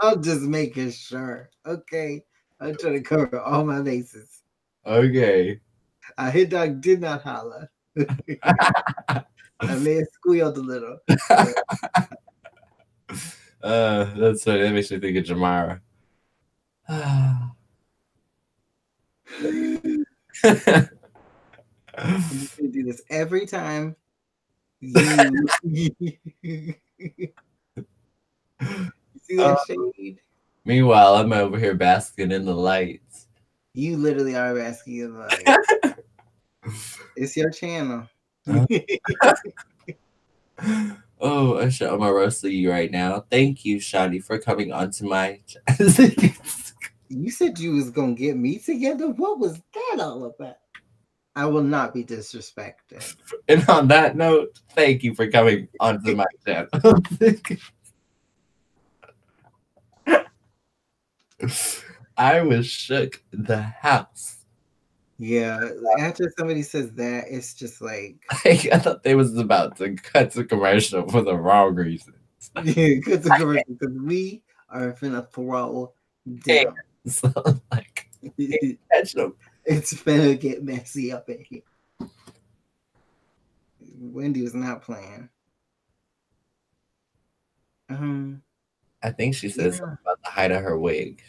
Speaker 1: I'll just making sure. Okay. I'm trying to cover all my bases.
Speaker 2: Okay.
Speaker 1: Hit dog did not holler. I may have squealed a little, but
Speaker 2: That's funny. That makes me think of Jamara.
Speaker 1: I'm gonna do this every time you you see
Speaker 2: Uh,
Speaker 1: that shade.
Speaker 2: meanwhile, I'm over here basking in the lights.
Speaker 1: You literally are asking like, it's your channel.
Speaker 2: Uh, oh, I show my roast to you right now. Thank you, Shadi, for coming onto my.
Speaker 1: You said you was gonna get me together. What was that all about? I will not be disrespected.
Speaker 2: And on that note, thank you for coming onto my channel. I was shook the house.
Speaker 1: Yeah, after somebody says that, it's just like,
Speaker 2: Like, I thought they was about to cut to commercial for the wrong reasons.
Speaker 1: because we are finna throw
Speaker 2: Hey,
Speaker 1: down.
Speaker 2: so like, catch them.
Speaker 1: It's finna get messy up in here. Wendy was not playing.
Speaker 2: I think she says
Speaker 1: Yeah.
Speaker 2: something about the height of her wig.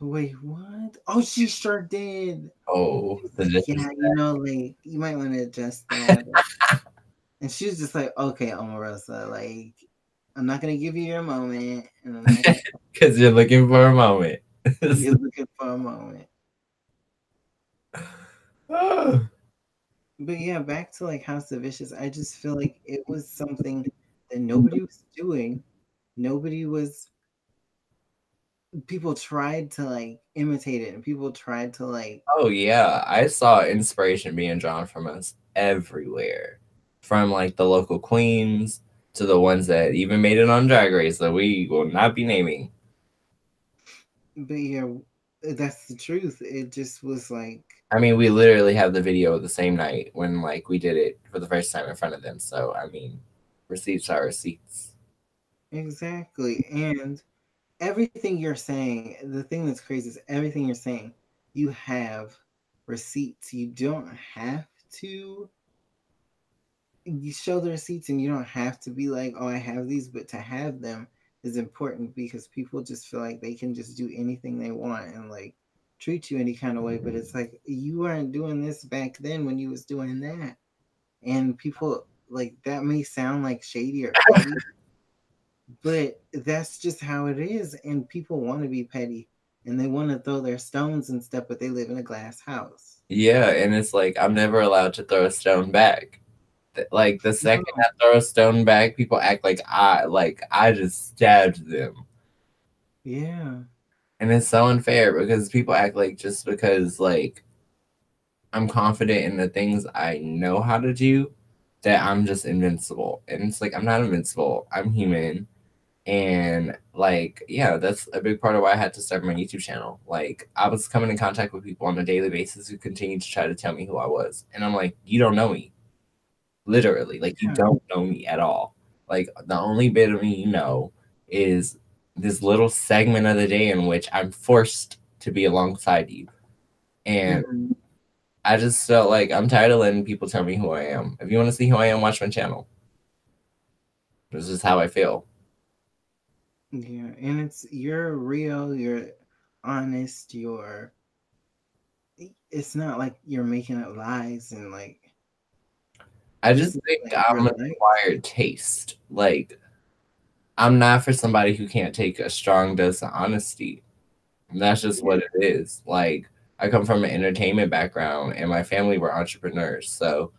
Speaker 1: Wait, what? Oh, she sure did.
Speaker 2: Oh, the
Speaker 1: Yeah,
Speaker 2: disrespect.
Speaker 1: like you might want to adjust that. And she was just like, okay, Omarosa, like, I'm not gonna give you your moment, and I'm not gonna.
Speaker 2: Because you're looking for a moment.
Speaker 1: You're looking for a moment.
Speaker 2: Oh,
Speaker 1: But yeah, back to like House of Vicious. I just feel like it was something that nobody was doing. Nobody was. People tried to like imitate it, and people tried to like.
Speaker 2: oh yeah, I saw inspiration being drawn from us everywhere. From like the local queens to the ones that even made it on Drag Race that we will not be naming.
Speaker 1: But yeah, that's the truth. It just was like.
Speaker 2: I mean, we literally have the video the same night when like we did it for the first time in front of them. So I mean, receipts are receipts.
Speaker 1: Exactly. And everything you're saying, the thing that's crazy is everything you're saying, you have receipts. You don't have to you show the receipts, and you don't have to be like, oh, I have these, but to have them is important because people just feel like they can just do anything they want and like treat you any kind of way. But it's like you weren't doing this back then when you was doing that. And people like that may sound like shady or petty, but that's just how it is. And people want to be petty and they want to throw their stones and stuff, but they live in a glass house.
Speaker 2: Yeah, and it's like I'm never allowed to throw a stone back. Like the second
Speaker 1: No.
Speaker 2: I throw a stone back, people act like I just stabbed them.
Speaker 1: Yeah.
Speaker 2: And it's so unfair because people act like just because like I'm confident in the things I know how to do that I'm just invincible. And it's like I'm not invincible. I'm human. And like, yeah, that's a big part of why I had to start my YouTube channel. Like I was coming in contact with people on a daily basis who continued to try to tell me who I was. And I'm like, you don't know me. Literally. Like you
Speaker 1: Yeah.
Speaker 2: don't know me at all. Like the only bit of me you know is this little segment of the day in which I'm forced to be alongside you. And
Speaker 1: Mm-hmm.
Speaker 2: I just felt like I'm tired of letting people tell me who I am. If you want to see who I am, watch my channel. This is how I feel.
Speaker 1: Yeah. And it's you're real, you're honest, you're it's not like you're making up lies and like
Speaker 2: I
Speaker 1: this
Speaker 2: just
Speaker 1: is
Speaker 2: think
Speaker 1: like
Speaker 2: I'm
Speaker 1: your
Speaker 2: an
Speaker 1: life.
Speaker 2: acquired taste. Like I'm not for somebody who can't take a strong dose of honesty. And that's just
Speaker 1: Yeah.
Speaker 2: what it is. Like I come from an entertainment background and my family were entrepreneurs. So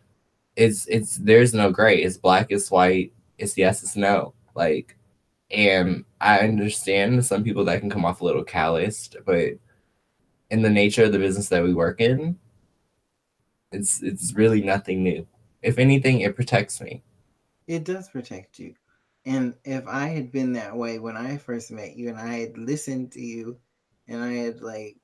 Speaker 2: it's there's no gray. It's black, it's white, it's yes, it's no. Like and I understand some people that can come off a little calloused, but in the nature of the business that we work in, it's really nothing new. If anything, it protects me.
Speaker 1: It does protect you. And if I had been that way when I first met you and I had listened to you and I had like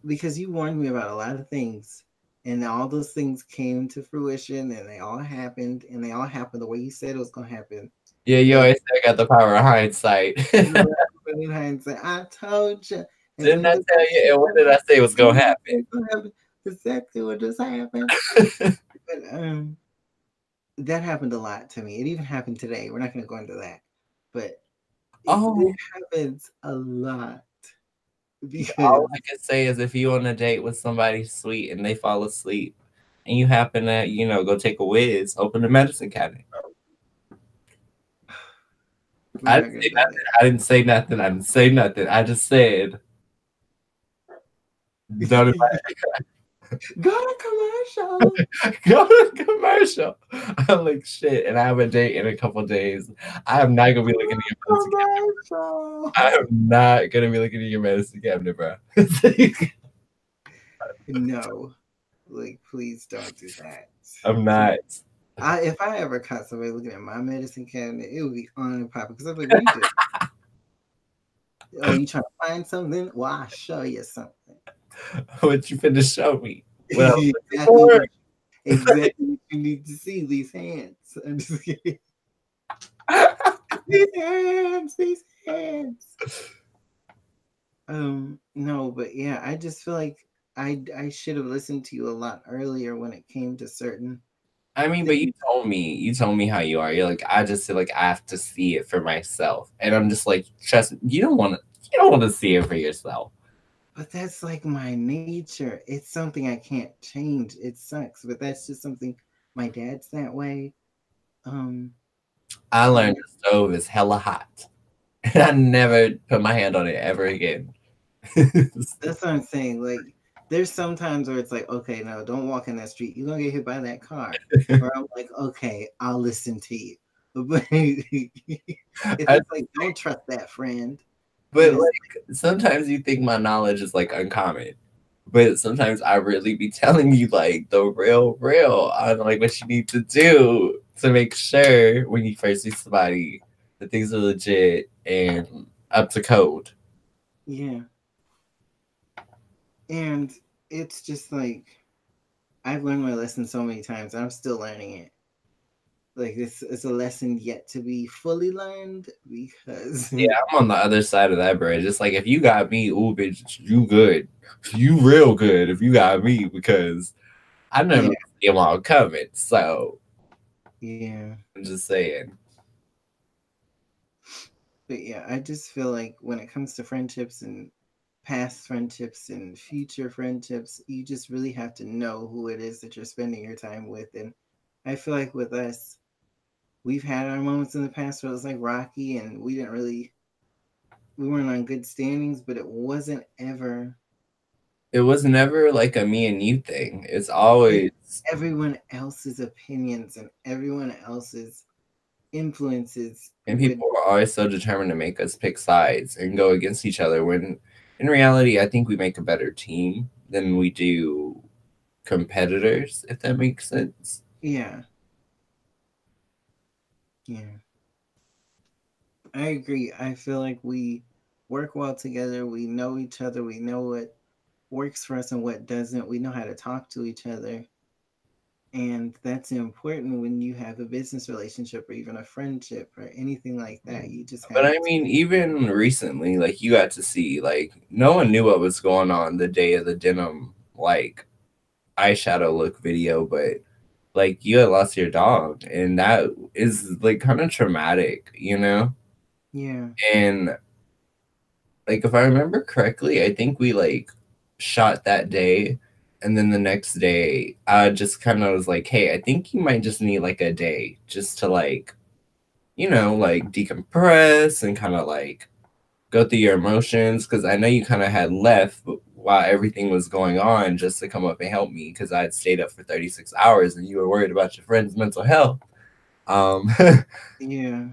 Speaker 1: because you warned me about a lot of things and all those things came to fruition and they all happened and they all happened the way you said it was gonna happen.
Speaker 2: Yeah, you
Speaker 1: And
Speaker 2: always say I got the power of hindsight. Didn't
Speaker 1: in hindsight, I told you. And
Speaker 2: I
Speaker 1: then the
Speaker 2: tell you? And what did I say was gonna
Speaker 1: happen? Exactly what just happened.
Speaker 2: happen?
Speaker 1: But that happened a lot to me. It even happened today. We're not going to go into that, but it
Speaker 2: Oh,
Speaker 1: happens a lot. because
Speaker 2: All I can say is if you on a date with somebody sweet and they fall asleep and you happen to, go take a whiz, open the medicine cabinet.
Speaker 1: we're not gonna do
Speaker 2: I didn't say nothing. I didn't say nothing. I just said, don't
Speaker 1: that. Go to commercial.
Speaker 2: go to commercial. I'm like, shit. And I have a date in a couple days. I am not going to be looking at your medicine cabinet.
Speaker 1: Commercial.
Speaker 2: I am not going to be looking at your medicine cabinet, bro.
Speaker 1: No, like please don't do that.
Speaker 2: I'm not.
Speaker 1: If I ever caught somebody looking at my medicine cabinet, it would be on and popping because I'm like, what are you doing? Oh, you trying to find something? Well, I'll show you something.
Speaker 2: What you finna show me? Well,
Speaker 1: exactly, exactly what you need to see. These hands. I'm just kidding. These hands. These hands. No, but yeah, I just feel like I should have listened to you a lot earlier when it came to certain
Speaker 2: I mean, but
Speaker 1: things.
Speaker 2: you told me how you are. You're like, I just feel like I have to see it for myself, and I'm just like, trust me, you don't want to see it for yourself.
Speaker 1: But that's like my nature. It's something I can't change. It sucks, but that's just something. My dad's that way. Um,
Speaker 2: I
Speaker 1: and
Speaker 2: learned the stove is hella hot, and I never put my hand on it ever again.
Speaker 1: that's what I'm saying. Like, there's sometimes where it's like, okay, no, don't walk in that street. You're gonna get hit by that car. Or I'm like, okay, I'll listen to you. But if
Speaker 2: I,
Speaker 1: it's like, don't trust that friend, then
Speaker 2: but
Speaker 1: it's
Speaker 2: like sometimes you think my knowledge is like uncommon, but sometimes I really be telling you like the real on like what you need to do to make sure when you first see somebody that things are legit and up to code.
Speaker 1: yeah. And it's just like I've learned my lesson so many times. I'm still learning it. Like this is a lesson yet to be fully learned because
Speaker 2: Yeah, I'm on the other side of that bridge. It's like if you got me, ooh, bitch, you good. You real good if you got me because I never
Speaker 1: yeah,
Speaker 2: see them all coming. So
Speaker 1: yeah.
Speaker 2: I'm just saying.
Speaker 1: But yeah, I just feel like when it comes to friendships and past friendships and future friendships, you just really have to know who it is that you're spending your time with. And I feel like with us, we've had our moments in the past where it was like rocky and we weren't on good standings, but it wasn't ever
Speaker 2: It was never like a me and you thing. It's
Speaker 1: it,
Speaker 2: always
Speaker 1: everyone else's opinions and everyone else's influences
Speaker 2: and
Speaker 1: would
Speaker 2: people are always so determined to make us pick sides and go against each other when in reality I think we make a better team than we do competitors, if that makes sense.
Speaker 1: yeah, yeah. I agree. I feel like we work well together. We know each other. We know what works for us and what doesn't. We know how to talk to each other. And that's important when you have a business relationship or even a friendship or anything like that. You just
Speaker 2: But
Speaker 1: have
Speaker 2: I
Speaker 1: to.
Speaker 2: mean, even recently, like you got to see, like no one knew what was going on the day of the denim like eyeshadow look video, but like you had lost your dog, and that is like kind of traumatic, you know.
Speaker 1: Yeah.
Speaker 2: And like if I remember correctly, I think we like shot that day, and then the next day, I just kind of was like, hey, I think you might just need like a day just to like like decompress and kind of like go through your emotions because I know you kind of had left while everything was going on just to come up and help me because I had stayed up for 36 hours and you were worried about your friend's mental health. Um,
Speaker 1: Yeah.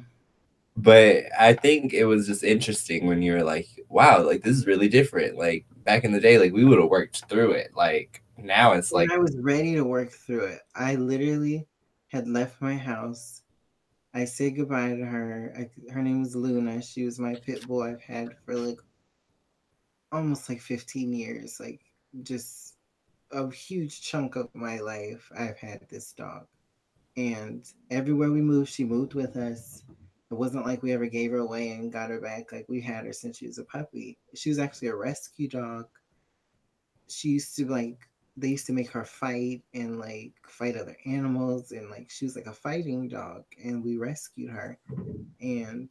Speaker 2: but I think it was just interesting when you were like, wow, like this is really different. Like back in the day, like we would have worked through it. Like now it's
Speaker 1: When
Speaker 2: like,
Speaker 1: I was ready to work through it, I literally had left my house. I said goodbye to her. Her name was Luna. She was my pit bull I've had for like almost like 15 years. Like just a huge chunk of my life, I've had this dog. And everywhere we moved, she moved with us. It wasn't like we ever gave her away and got her back. Like we had her since she was a puppy. She was actually a rescue dog. She used to like they used to make her fight and like fight other animals and like she was like a fighting dog and we rescued her and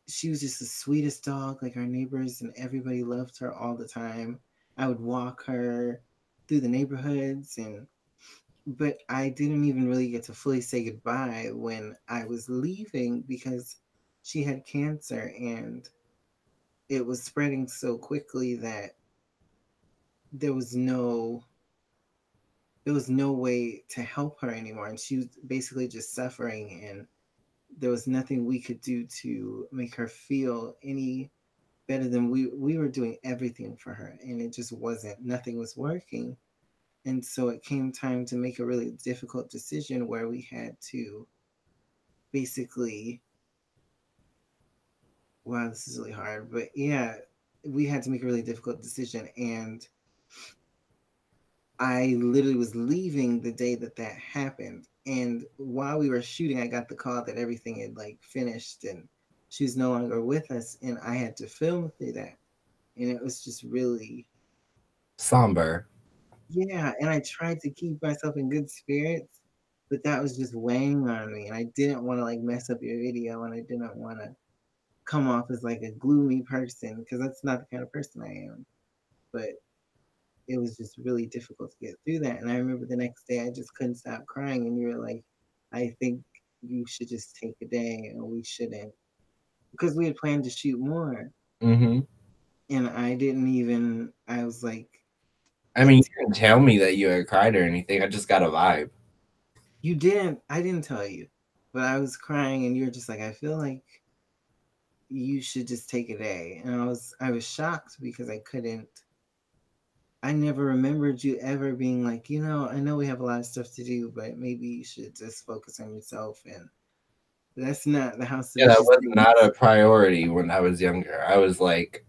Speaker 1: she was just the sweetest dog. Like our neighbors and everybody loved her all the time. I would walk her through the neighborhoods, and but I didn't even really get to fully say goodbye when I was leaving because she had cancer and it was spreading so quickly that there was no there was no way to help her anymore, and she was basically just suffering, and there was nothing we could do to make her feel any better than we were doing everything for her, and it just wasn't, nothing was working. And so it came time to make a really difficult decision where we had to basically, wow, this is really hard, but yeah, we had to make a really difficult decision. And I literally was leaving the day that that happened. And while we were shooting, I got the call that everything had like finished and she was no longer with us. And I had to film through that. And it was just really,
Speaker 2: Somber.
Speaker 1: yeah. And I tried to keep myself in good spirits, but that was just weighing on me. And I didn't want to like mess up your video, and I didn't want to come off as like a gloomy person because that's not the kind of person I am. But it was just really difficult to get through that. And I remember the next day I just couldn't stop crying, and you were like, I think you should just take a day, and we shouldn't, because we had planned to shoot more.
Speaker 2: Hmm.
Speaker 1: And I didn't even, I was like,
Speaker 2: I mean, you didn't tell me that you had cried or anything. I just got a vibe.
Speaker 1: you didn't, I didn't tell you, but I was crying, and you were just like, I feel like you should just take a day. And I was shocked because I never remembered you ever being like, I know we have a lot of stuff to do, but maybe you should just focus on yourself. And that's not the house that
Speaker 2: Yeah,
Speaker 1: we
Speaker 2: that
Speaker 1: should
Speaker 2: was
Speaker 1: stay in.
Speaker 2: not a priority when I was younger. I was like,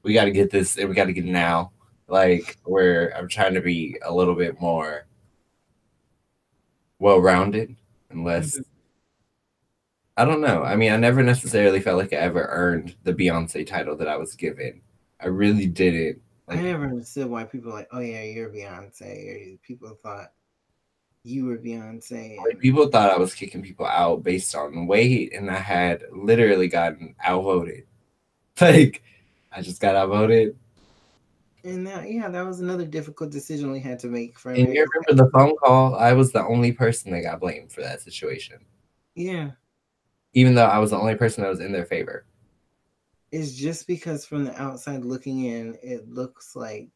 Speaker 2: we got to get this, and we got to get it now. Like, where I'm trying to be a little bit more well rounded and less.
Speaker 1: Mhm.
Speaker 2: I don't know. I mean, I never necessarily felt like I ever earned the Beyonce title that I was given. I really didn't.
Speaker 1: I
Speaker 2: Like,
Speaker 1: never understood why people were like, oh yeah, you're Beyonce, or people thought you were Beyonce.
Speaker 2: like,
Speaker 1: And
Speaker 2: people thought I was kicking people out based on weight, and I had literally gotten outvoted. Like, I just got outvoted.
Speaker 1: that, yeah, that was another difficult decision we had to make for
Speaker 2: And you
Speaker 1: America's Got
Speaker 2: remember the
Speaker 1: Talent.
Speaker 2: phone call? I was the only person that got blamed for that situation,
Speaker 1: Yeah,
Speaker 2: even though I was the only person that was in their favor.
Speaker 1: it's just because from the outside looking in, it looks like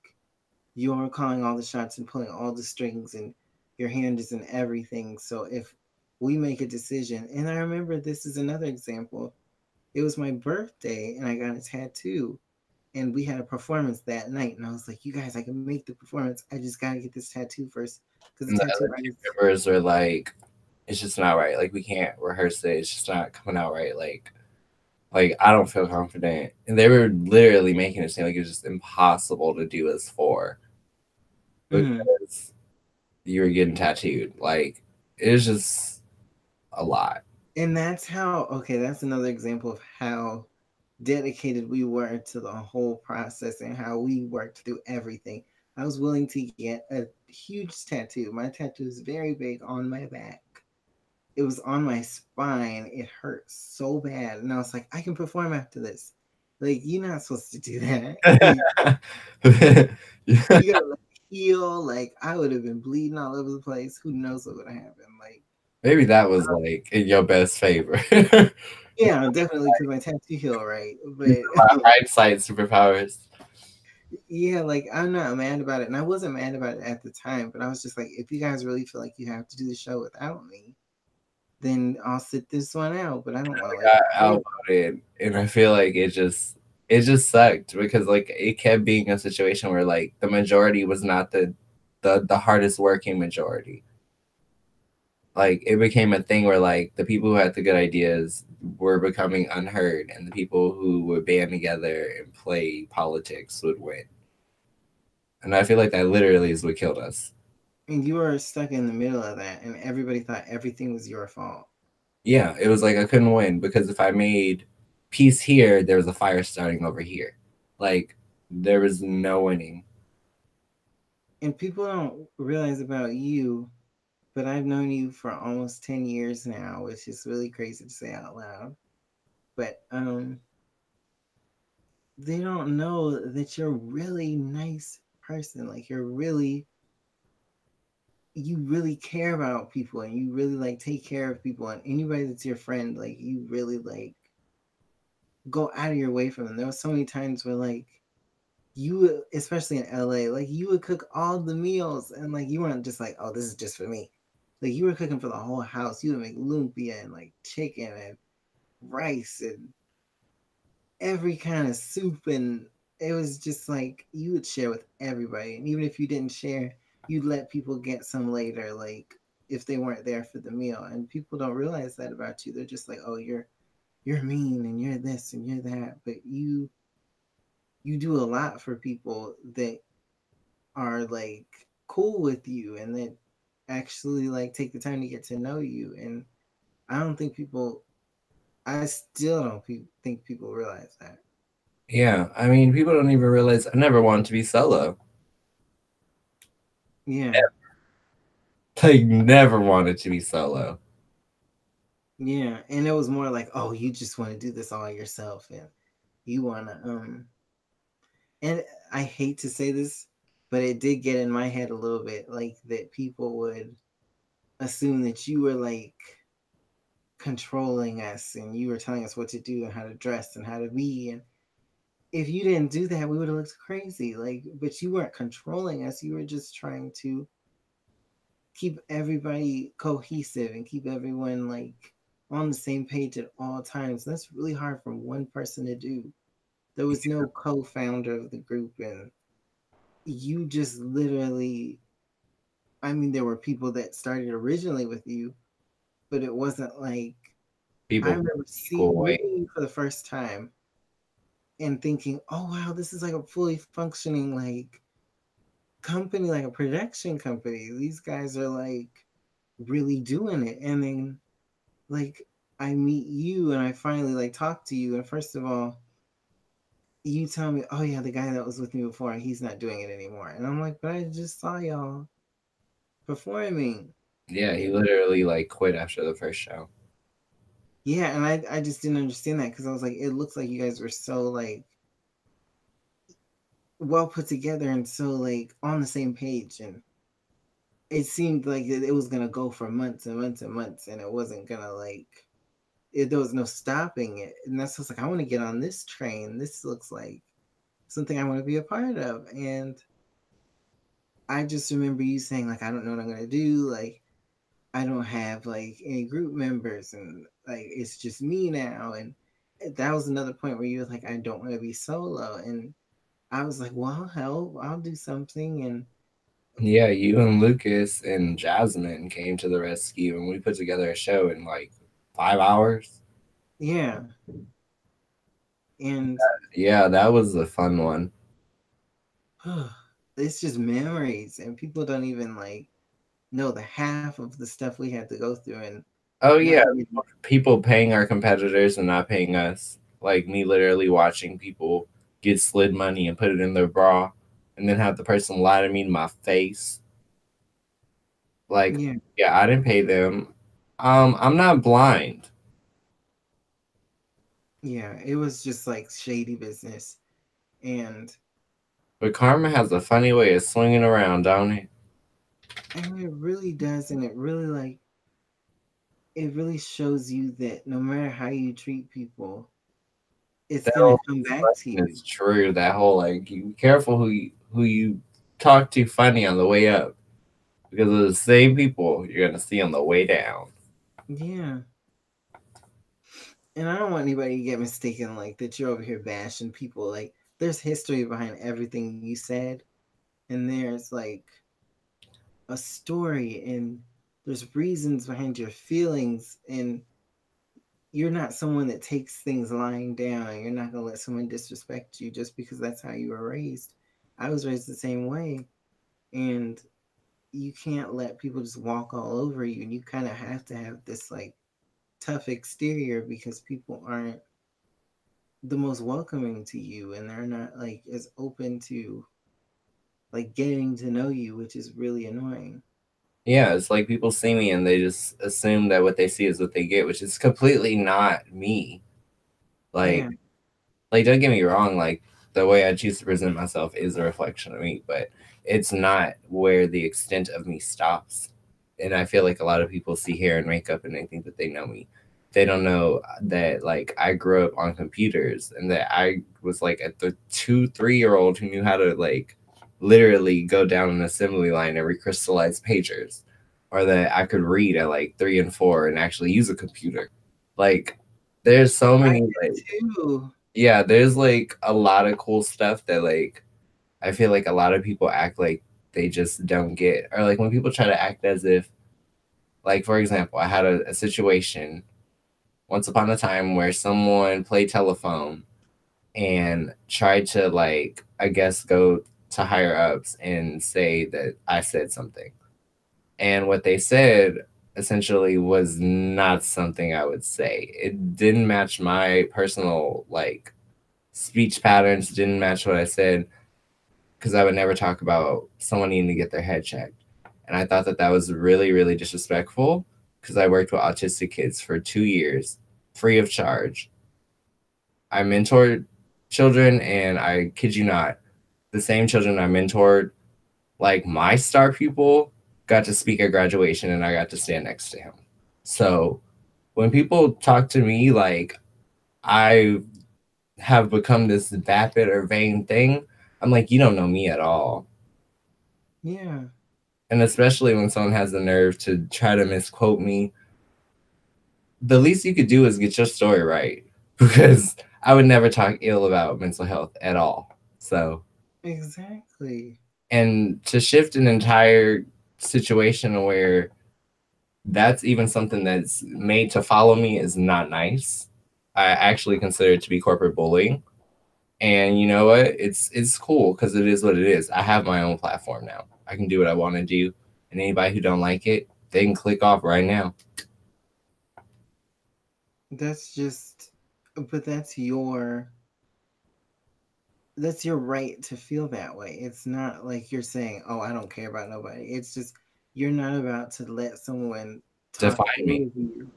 Speaker 1: you're calling all the shots and pulling all the strings, and your hand is in everything. So if we make a decision, and I remember this is another example, it was my birthday and I got a tattoo, and we had a performance that night, and I was like, you guys, I can make the performance, I just got to get this tattoo first because
Speaker 2: And
Speaker 1: the
Speaker 2: the
Speaker 1: tattoo
Speaker 2: other team
Speaker 1: artist.
Speaker 2: members were like, it's just not right. Like, we can't rehearse it. It's just not coming out right. Like I don't feel confident. And they were literally making it seem like it was just impossible to do as four
Speaker 1: Mhm.
Speaker 2: because you were getting tattooed. Like it was just a lot.
Speaker 1: And that's how, okay, that's another example of how dedicated we were to the whole process and how we worked through everything. I was willing to get a huge tattoo. My tattoo is very big on my back. It was on my spine. It hurt so bad. And I was like, I can perform after this. Like, you're not supposed to do that. You gotta let it heal. Like, I would have been bleeding all over the place. Who knows what would have happened? Like,
Speaker 2: Maybe that was like in your best favor.
Speaker 1: yeah, definitely because my tattoo healed right.
Speaker 2: You
Speaker 1: But
Speaker 2: hindsight superpowers.
Speaker 1: yeah, like I'm not mad about it. And I wasn't mad about it at the time, but I was just like, if you guys really feel like you have to do the show without me, then I'll sit this one out. But I don't want to like
Speaker 2: Got
Speaker 1: quit.
Speaker 2: outvoted, and I feel like it just sucked because like it kept being a situation where like the majority was not the hardest working majority. Like it became a thing where like the people who had the good ideas were becoming unheard, and the people who would band together and play politics would win. And I feel like that literally is what killed us.
Speaker 1: And you were stuck in the middle of that, and everybody thought everything was your fault.
Speaker 2: Yeah, it was like I couldn't win because if I made peace here, there was a fire starting over here. Like there was no winning.
Speaker 1: And people don't realize about you, but I've known you for almost 10 years now, which is really crazy to say out loud. but they don't know that you're a really nice person. Like you really care about people, and you really like take care of people, and anybody that's your friend, like you really like go out of your way for them. There was so many times where like you would, especially in LA, like you would cook all the meals, and like you weren't just like, oh, this is just for me. Like you were cooking for the whole house. You would make lumpia and like chicken and rice and every kind of soup, and it was just like you would share with everybody. And even if you didn't share, you'd let people get some later, like if they weren't there for the meal. And people don't realize that about you. They're just like, oh, you're mean and you're this and you're that, but you do a lot for people that are like cool with you and that actually like take the time to get to know you. And I don't think people, I still don't think people realize that.
Speaker 2: Yeah, I mean, people don't even realize I never wanted to be solo.
Speaker 1: Yeah.
Speaker 2: Like, never wanted to be solo.
Speaker 1: Yeah. And it was more like, oh, you just want to do this all yourself, and you want to and I hate to say this, but it did get in my head a little bit, like that people would assume that you were like controlling us and you were telling us what to do and how to dress and how to be. And if you didn't do that, we would have looked crazy. Like, but you weren't controlling us. You were just trying to keep everybody cohesive and keep everyone like on the same page at all times. That's really hard for one person to do. There was no co-founder of the group, and you just literally, I mean, there were people that started originally with you, but it wasn't like, I
Speaker 2: People
Speaker 1: remember
Speaker 2: equal weight.
Speaker 1: meeting you for the first time and thinking, oh wow, this is like a fully functioning like company, like a production company. These guys are like really doing it. And then like I meet you and I finally like talk to you, and first of all, you tell me, oh yeah, the guy that was with me before, he's not doing it anymore. And I'm like, but I just saw y'all performing.
Speaker 2: Yeah, he
Speaker 1: And
Speaker 2: literally like quit after the first show.
Speaker 1: yeah, and I just didn't understand that because I was like, it looks like you guys were so like well put together and so like on the same page, and it seemed like it was gonna go for months and months and months, and it wasn't gonna like there was no stopping it. And that's just like, I want to get on this train. This looks like something I want to be a part of. And I just remember you saying like, I don't know what I'm gonna do. Like I don't have like any group members, and like it's just me now. And that was another point where you were like, I don't want to be solo. And I was like, well, I'll help. I'll do something. And
Speaker 2: Yeah, you and Lucas and Jasmine came to the rescue, and we put together a show in like 5 hours.
Speaker 1: yeah, and
Speaker 2: Yeah, that was a fun one.
Speaker 1: it's just memories, and people don't even like know the half of the stuff we had to go through, and
Speaker 2: Oh
Speaker 1: not
Speaker 2: yeah,
Speaker 1: even
Speaker 2: people paying our competitors and not paying us. Like me literally watching people get slid money and put it in their bra and then have the person lie to me in my face. Like,
Speaker 1: yeah,
Speaker 2: yeah, I didn't pay them. I'm not blind.
Speaker 1: yeah. It was just like shady business, and
Speaker 2: But karma has a funny way of swinging around, don't it?
Speaker 1: it really does, and it really shows you that no matter how you treat people, it's
Speaker 2: That
Speaker 1: gonna
Speaker 2: whole
Speaker 1: come back to
Speaker 2: expression
Speaker 1: you.
Speaker 2: is true. That whole like, you be careful who you talk to funny on the way up because of the same people you're gonna see on the way down.
Speaker 1: Yeah. And I don't want anybody to get mistaken like that you're over here bashing people. Like there's history behind everything you said, and there's like a story, and there's reasons behind your feelings, and you're not someone that takes things lying down. You're not gonna let someone disrespect you just because that's how you were raised. I was raised the same way, and you can't let people just walk all over you, and you kind of have to have this like tough exterior because people aren't the most welcoming to you, and they're not like as open to like getting to know you, which is really annoying.
Speaker 2: Yeah, it's like people see me and they just assume that what they see is what they get, which is completely not me. Like,
Speaker 1: Yeah.
Speaker 2: don't get me wrong, like the way I choose to present myself is a reflection of me, but it's not where the extent of me stops. And I feel like a lot of people see hair and makeup and they think that they know me. They don't know that like I grew up on computers and that I was like at the 2, 3 year old who knew how to like literally go down an assembly line and recrystallize pagers, or that I could read at like 3 and 4 and actually use a computer. Like there's so
Speaker 1: I
Speaker 2: many like
Speaker 1: did too.
Speaker 2: yeah, there's like a lot of cool stuff that like I feel like a lot of people act like they just don't get, or like when people try to act as if, like for example, I had a situation once upon a time where someone played telephone and tried to like I guess go to higher ups and say that I said something, and what they said essentially was not something I would say. It didn't match my personal like speech patterns, didn't match what I said, because I would never talk about someone needing to get their head checked. And I thought that that was really, really disrespectful because I worked with autistic kids for 2 years, free of charge. I mentored children, and I kid you not, the same children I mentored, like my star pupil, got to speak at graduation and I got to stand next to him. So when people talk to me like I have become this vapid or vain thing, I'm like, you don't know me at all.
Speaker 1: Yeah.
Speaker 2: And especially when someone has the nerve to try to misquote me, the least you could do is get your story right. Because I would never talk ill about mental health at all. So,
Speaker 1: Exactly.
Speaker 2: and to shift an entire situation where that's even something that's made to follow me is not nice. I actually consider it to be corporate bullying. And you know what? It's cool because it is what it is. I have my own platform now. I can do what I want to do, and anybody who don't like it, they can click off right now.
Speaker 1: That's just, but that's your right to feel that way. It's not like you're saying, "Oh, I don't care about nobody." It's just you're not about to let someone talk
Speaker 2: Define
Speaker 1: ill
Speaker 2: me.
Speaker 1: of you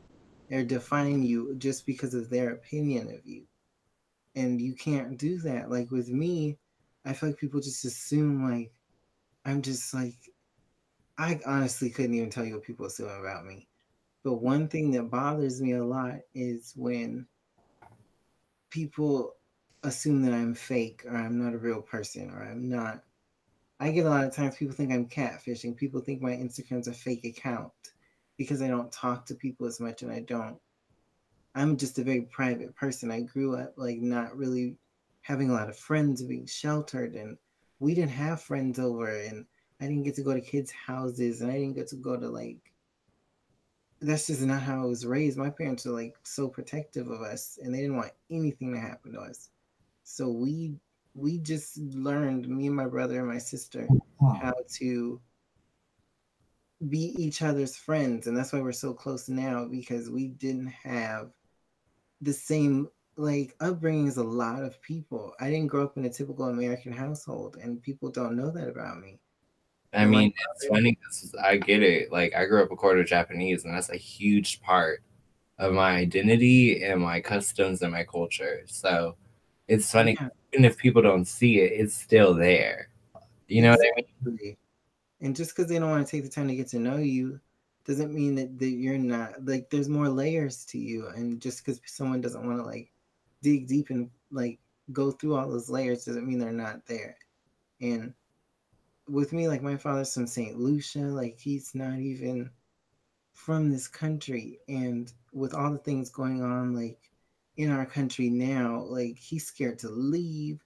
Speaker 1: or define you just because of their opinion of you. And you can't do that. Like with me, I feel like people just assume like I'm just like I honestly couldn't even tell you what people assume about me. But one thing that bothers me a lot is when people assume that I'm fake or I'm not a real person or I'm not. I get a lot of times people think I'm catfishing. People think my Instagram's a fake account because I don't talk to people as much and I don't. I'm just a very private person. I grew up like not really having a lot of friends, being sheltered, and we didn't have friends over, and I didn't get to go to kids' houses, and I didn't get to go to like. That's just not how I was raised. My parents were like so protective of us, and they didn't want anything to happen to us. So we just learned, me and my brother and my sister, how to be each other's friends, and that's why we're so close now because we didn't have the same like upbringing as a lot of people. I didn't grow up in a typical American household, and people don't know that about me.
Speaker 2: I
Speaker 1: And my
Speaker 2: mean, it's
Speaker 1: father,
Speaker 2: funny because I get it. Like, I grew up a quarter Japanese, and that's a huge part of my identity and my customs and my culture. So it's funny,
Speaker 1: yeah,
Speaker 2: even if people don't see it, it's still there. You know what I mean?
Speaker 1: exactly. And just because they don't want to take the time to get to know you, doesn't mean that you're not like. There's more layers to you, and just because someone doesn't want to like dig deep and like go through all those layers doesn't mean they're not there. And with me, like my father's from St. Lucia, like he's not even from this country, and with all the things going on like in our country now, like he's scared to leave,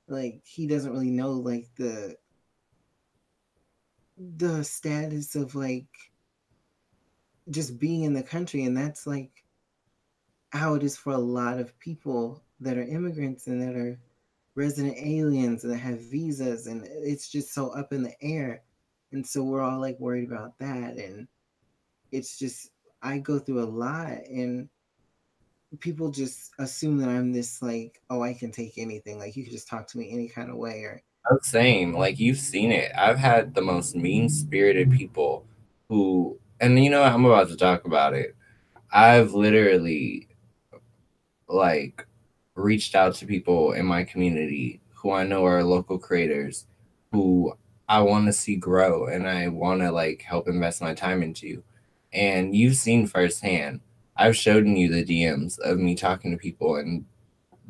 Speaker 1: like he doesn't really know like the status of like just being in the country, and that's like how it is for a lot of people that are immigrants and that are resident aliens and that have visas, and it's just so up in the air, and so we're all like worried about that, and it's just I go through a lot, and people just assume that I'm this like, oh, I can take anything. Like you can just talk to me any kind of way. Or
Speaker 2: Same. Like, you've seen it. I've had the most mean spirited people who, and you know, I'm about to talk about it. I've literally, like, reached out to people in my community who I know are local creators who I want to see grow and I want to like help invest my time into. And you've seen firsthand, I've shown you the DMs of me talking to people and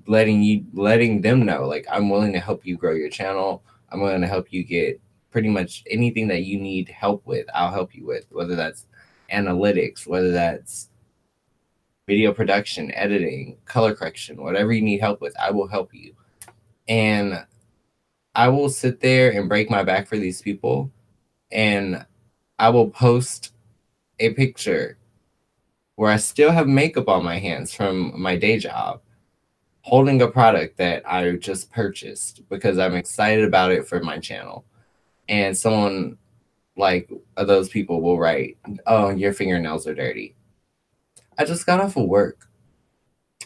Speaker 2: letting them know like I'm willing to help you grow your channel. I'm willing to help you get pretty much anything that you need help with. I'll help you with, whether that's analytics, whether that's video production, editing, color correction, whatever you need help with, I will help you. And I will sit there and break my back for these people. And I will post a picture where I still have makeup on my hands from my day job, holding a product that I just purchased because I'm excited about it for my channel. And someone like those people will write, "Oh, your fingernails are dirty." I just got off of work.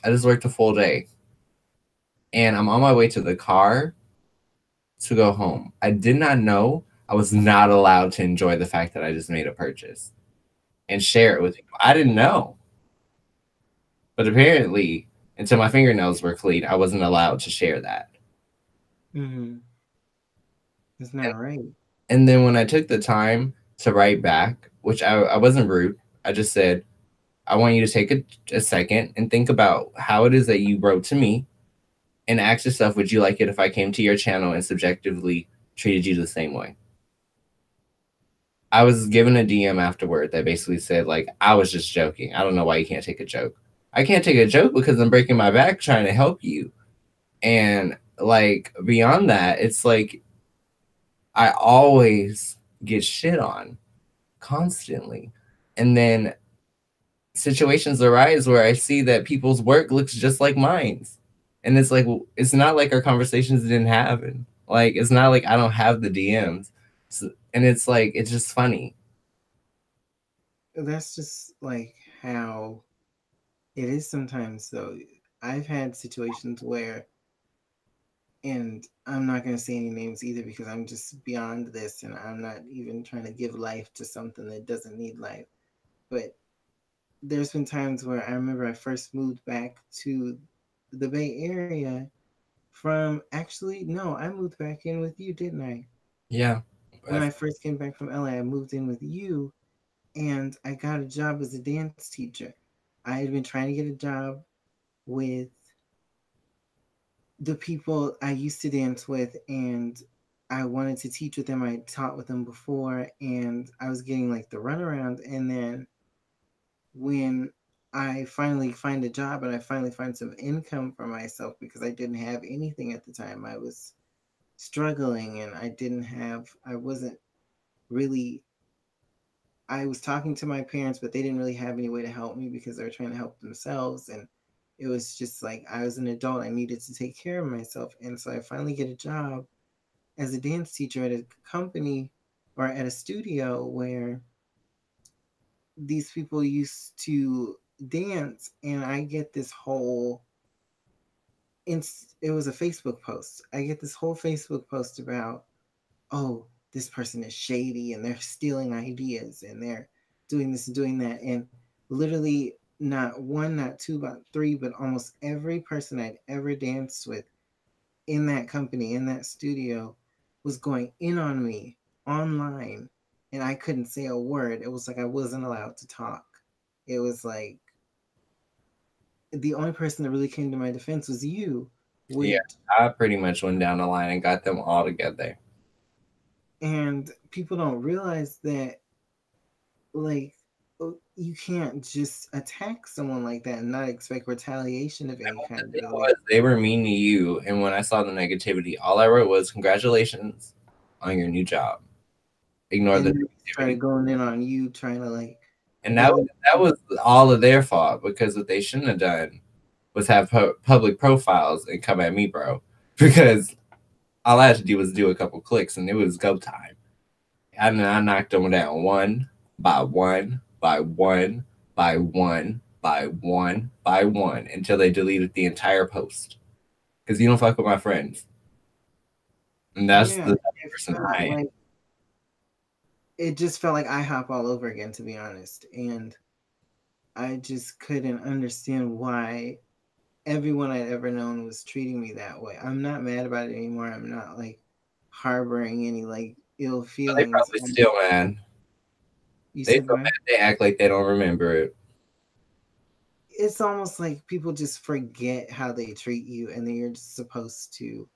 Speaker 2: I just worked a full day and I'm on my way to the car to go home. I did not know I was not allowed to enjoy the fact that I just made a purchase and share it with people. I didn't know. But apparently, until my fingernails were clean, I wasn't allowed to share that.
Speaker 1: Mm-hmm. It's not right.
Speaker 2: And then when I took the time to write back, which I wasn't rude, I just said, I want you to take a second and think about how it is that you wrote to me and ask yourself, would you like it if I came to your channel and subjectively treated you the same way? I was given a DM afterward that basically said, like, I was just joking. I don't know why you can't take a joke. I can't take a joke because I'm breaking my back trying to help you. And like beyond that, it's like I always get shit on constantly. And then situations arise where I see that people's work looks just like mine's. And it's like, it's not like our conversations didn't happen. Like, it's not like I don't have the DMs. So, and it's like, it's just funny.
Speaker 1: That's just like how it is sometimes, though. I've had situations where, and I'm not going to say any names either because I'm just beyond this and I'm not even trying to give life to something that doesn't need life. But there's been times where I remember I first moved back to the Bay Area from, actually, no, I moved back in with you, didn't I?
Speaker 2: Yeah.
Speaker 1: When I first came back from LA, I moved in with you and I got a job as a dance teacher. I had been trying to get a job with the people I used to dance with, and I wanted to teach with them. I taught with them before, and I was getting like the runaround. And then when I finally find a job and I finally find some income for myself because I didn't have anything at the time, I was struggling and I wasn't really, I was talking to my parents, but they didn't really have any way to help me because they were trying to help themselves. And it was just like I was an adult. I needed to take care of myself. And so I finally get a job as a dance teacher at a company or at a studio where these people used to dance. And I get this whole, it was a Facebook post. I get this whole Facebook post about, oh, this person is shady and they're stealing ideas and they're doing this and doing that. And literally, not one, not two, but three, but almost every person I'd ever danced with in that company, in that studio, was going in on me online. And I couldn't say a word. It was like I wasn't allowed to talk. It was like the only person that really came to my defense was you.
Speaker 2: Yeah.
Speaker 1: Would
Speaker 2: I pretty much went down the line and got them all together.
Speaker 1: And people don't realize that, like, you can't just attack someone like that and not expect retaliation of any
Speaker 2: The
Speaker 1: kind,
Speaker 2: thing
Speaker 1: really.
Speaker 2: was, they were mean to you. And when I saw the negativity, all I wrote was, congratulations on your new job. Ignore
Speaker 1: And
Speaker 2: the
Speaker 1: then they
Speaker 2: negativity.
Speaker 1: started going in on you, trying to like
Speaker 2: And
Speaker 1: bully
Speaker 2: that
Speaker 1: you.
Speaker 2: was all of their fault because what they shouldn't have done was have public profiles and come at me, bro. Because all I had to do was do a couple clicks and it was go time. And I knocked them down one by one by one by one by one by one until they deleted the entire post. Because you don't fuck with my friends. And that's
Speaker 1: Yeah,
Speaker 2: the type
Speaker 1: it
Speaker 2: of person
Speaker 1: felt
Speaker 2: I am.
Speaker 1: like it just felt like IHOP all over again, to be honest. And I just couldn't understand why. everyone I'd ever known was treating me that way. I'm not mad about it anymore. I'm not like harboring any like ill
Speaker 2: They
Speaker 1: feelings.
Speaker 2: probably still mad.
Speaker 1: You
Speaker 2: They
Speaker 1: said
Speaker 2: so
Speaker 1: what?
Speaker 2: mad they act like they don't remember it.
Speaker 1: It's almost like people just forget how they treat you, and then you're just supposed to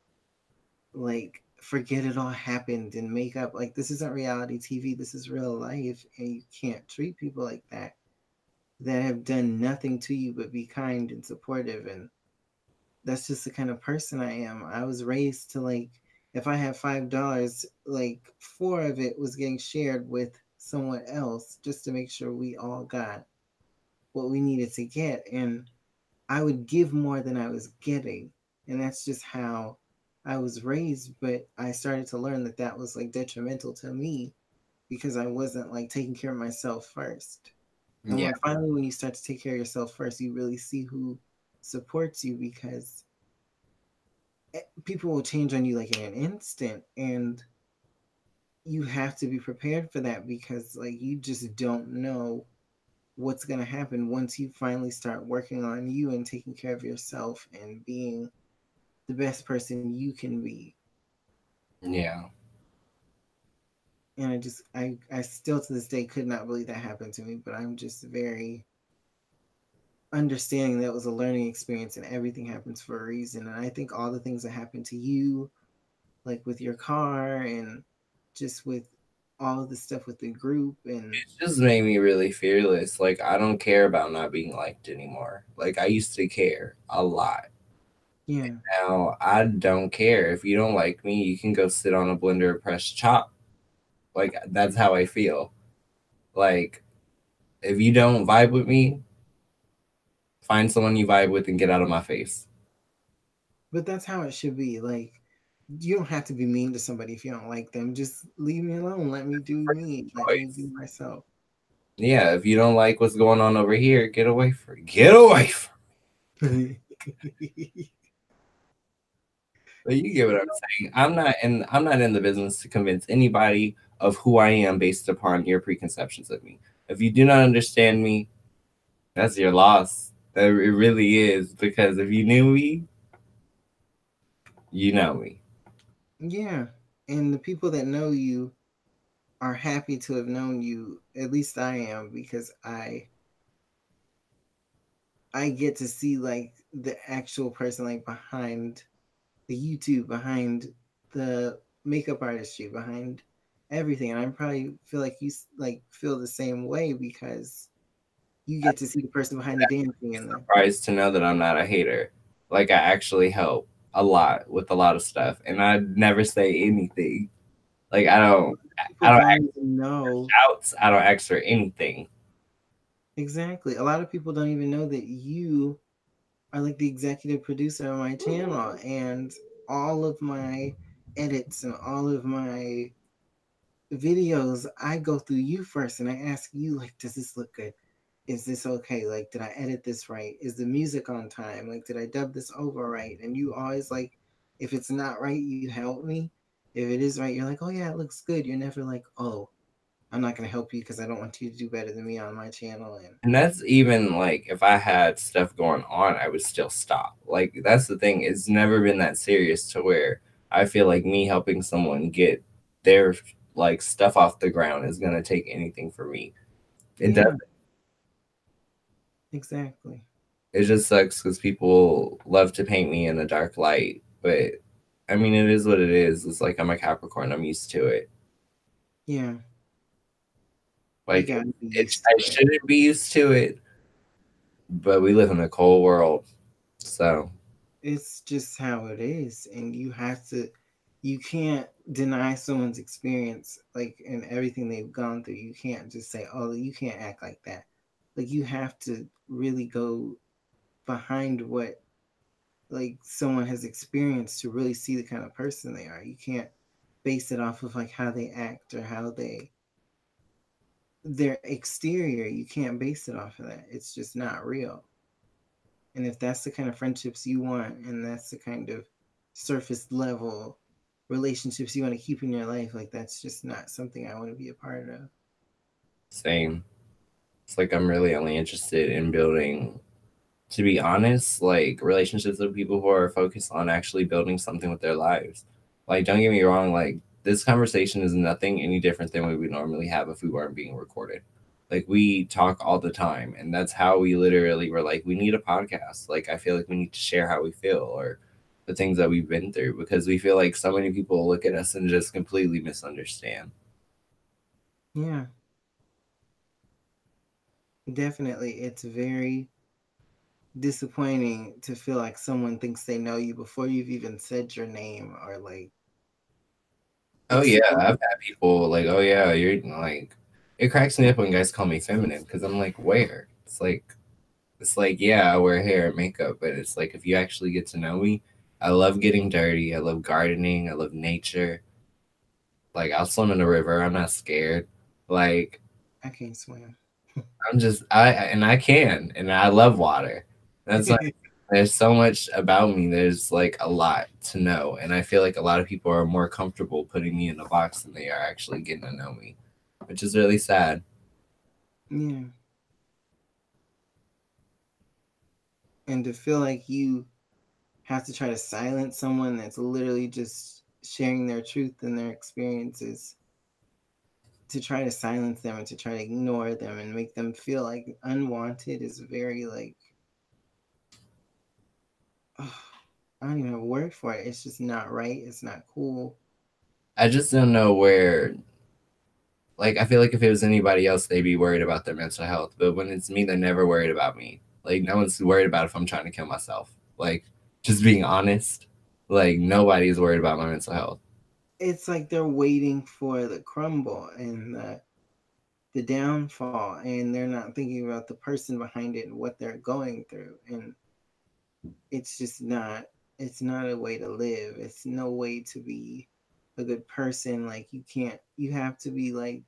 Speaker 1: like forget it all happened and make up. Like, this isn't reality TV. This is real life, and you can't treat people like that have done nothing to you but be kind and supportive. And that's just the kind of person I am. I was raised to like, if I had $5, like four of it was getting shared with someone else just to make sure we all got what we needed to get. And I would give more than I was getting. And that's just how I was raised. But I started to learn that that was like detrimental to me because I wasn't like taking care of myself first. And
Speaker 2: Yeah,
Speaker 1: when you start to take care of yourself first, you really see who supports you, because people will change on you like in an instant. And you have to be prepared for that, because like you just don't know what's going to happen once you finally start working on you and taking care of yourself and being the best person you can be.
Speaker 2: yeah.
Speaker 1: And I still to this day could not believe that happened to me, but I'm just very understanding that it was a learning experience and everything happens for a reason. And I think all the things that happened to you, like with your car and just with all of the stuff with the group, and
Speaker 2: It just made me really fearless. Like I don't care about not being liked anymore. Like I used to care a lot.
Speaker 1: yeah.
Speaker 2: Now I don't care. If you don't like me, you can go sit on a blender and press chop. Like that's how I feel. Like if you don't vibe with me, find someone you vibe with and get out of my face.
Speaker 1: But that's how it should be. Like, you don't have to be mean to somebody if you don't like them. Just leave me alone. Let me do me. Let me
Speaker 2: Choice.
Speaker 1: be myself.
Speaker 2: Yeah, if you don't like what's going on over here, get away from. But you get what I'm saying. I'm not in the business to convince anybody of who I am based upon your preconceptions of me. If you do not understand me, that's your loss. That it really is, because if you knew me, you know me.
Speaker 1: Yeah. And the people that know you are happy to have known you. At least I am, because I get to see like the actual person like behind the YouTube, behind the makeup artistry, behind everything. And I probably feel like you like feel the same way, because you get to see the person behind the dancing and the
Speaker 2: Surprised to know that I'm not a hater. Like I actually help a lot with a lot of stuff, and I never say anything. Like
Speaker 1: people
Speaker 2: I don't
Speaker 1: don't
Speaker 2: ask
Speaker 1: even
Speaker 2: for
Speaker 1: know.
Speaker 2: shouts. I don't ask for anything.
Speaker 1: Exactly. A lot of people don't even know that you are like the executive producer of my channel, and all of my edits and all of my videos, I go through you first and I ask you, like, does this look good? Is this okay? Like, did I edit this right? Is the music on time? Like, did I dub this over right? And you always like, if it's not right, you help me. If it is right, you're like, oh yeah, it looks good. You're never like, oh, I'm not gonna help you because I don't want you to do better than me on my channel. And
Speaker 2: And that's even like if I had stuff going on, I would still stop. Like that's the thing. It's never been that serious to where I feel like me helping someone get their like stuff off the ground is gonna take anything from me. It does.
Speaker 1: yeah, exactly.
Speaker 2: It just sucks because people love to paint me in a dark light. But I mean, it is what it is. It's like I'm a Capricorn. I'm used to it.
Speaker 1: Yeah, you
Speaker 2: Like
Speaker 1: gotta be
Speaker 2: it's
Speaker 1: used
Speaker 2: I
Speaker 1: to it.
Speaker 2: shouldn't be used to it, but we live in a cold world, so
Speaker 1: It's just how it is, and you have to. You can't deny someone's experience, like and everything they've gone through. You can't just say, "Oh, you can't act like that." Like you have to really go behind what like someone has experienced to really see the kind of person they are. You can't base it off of like how they act or how their exterior. You can't base it off of that. It's just not real. And if that's the kind of friendships you want, and that's the kind of surface level relationships you want to keep in your life, like that's just not something I want to be a part of.
Speaker 2: same. It's like I'm really only interested in building. to be honest, like relationships with people who are focused on actually building something with their lives. Like, don't get me wrong, like this conversation is nothing any different than what we normally have if we weren't being recorded. Like we talk all the time, and that's how we literally were like, we need a podcast. Like I feel like we need to share how we feel or the things that we've been through because we feel like so many people look at us and just completely misunderstand.
Speaker 1: Yeah, definitely. It's very disappointing to feel like someone thinks they know you before you've even said your name or like
Speaker 2: Oh yeah,
Speaker 1: explained.
Speaker 2: I've had people like, oh yeah, you're like, it cracks me up when guys call me feminine because I'm like, where? It's like, yeah, I wear hair and makeup, but it's like if you actually get to know me, I love getting dirty. I love gardening. I love nature. Like I'll swim in the river. I'm not scared. Like
Speaker 1: I can't swim.
Speaker 2: and I can, and I love water. That's like there's so much about me. There's like a lot to know, and I feel like a lot of people are more comfortable putting me in a box than they are actually getting to know me, which is really sad.
Speaker 1: Yeah. And to feel like you have to try to silence someone that's literally just sharing their truth and their experiences, to try to silence them and to try to ignore them and make them feel like unwanted is very like, oh, I don't even have a word for it. It's just not right. It's not cool.
Speaker 2: I just don't know where. Like I feel like if it was anybody else, they'd be worried about their mental health. But when it's me, they're never worried about me. Like no one's worried about if I'm trying to kill myself. Like just being honest. Like nobody's worried about my mental health.
Speaker 1: It's like they're waiting for the crumble and the downfall, and they're not thinking about the person behind it and what they're going through. And it's just not, it's not a way to live. It's no way to be a good person. Like you can't, you have to be like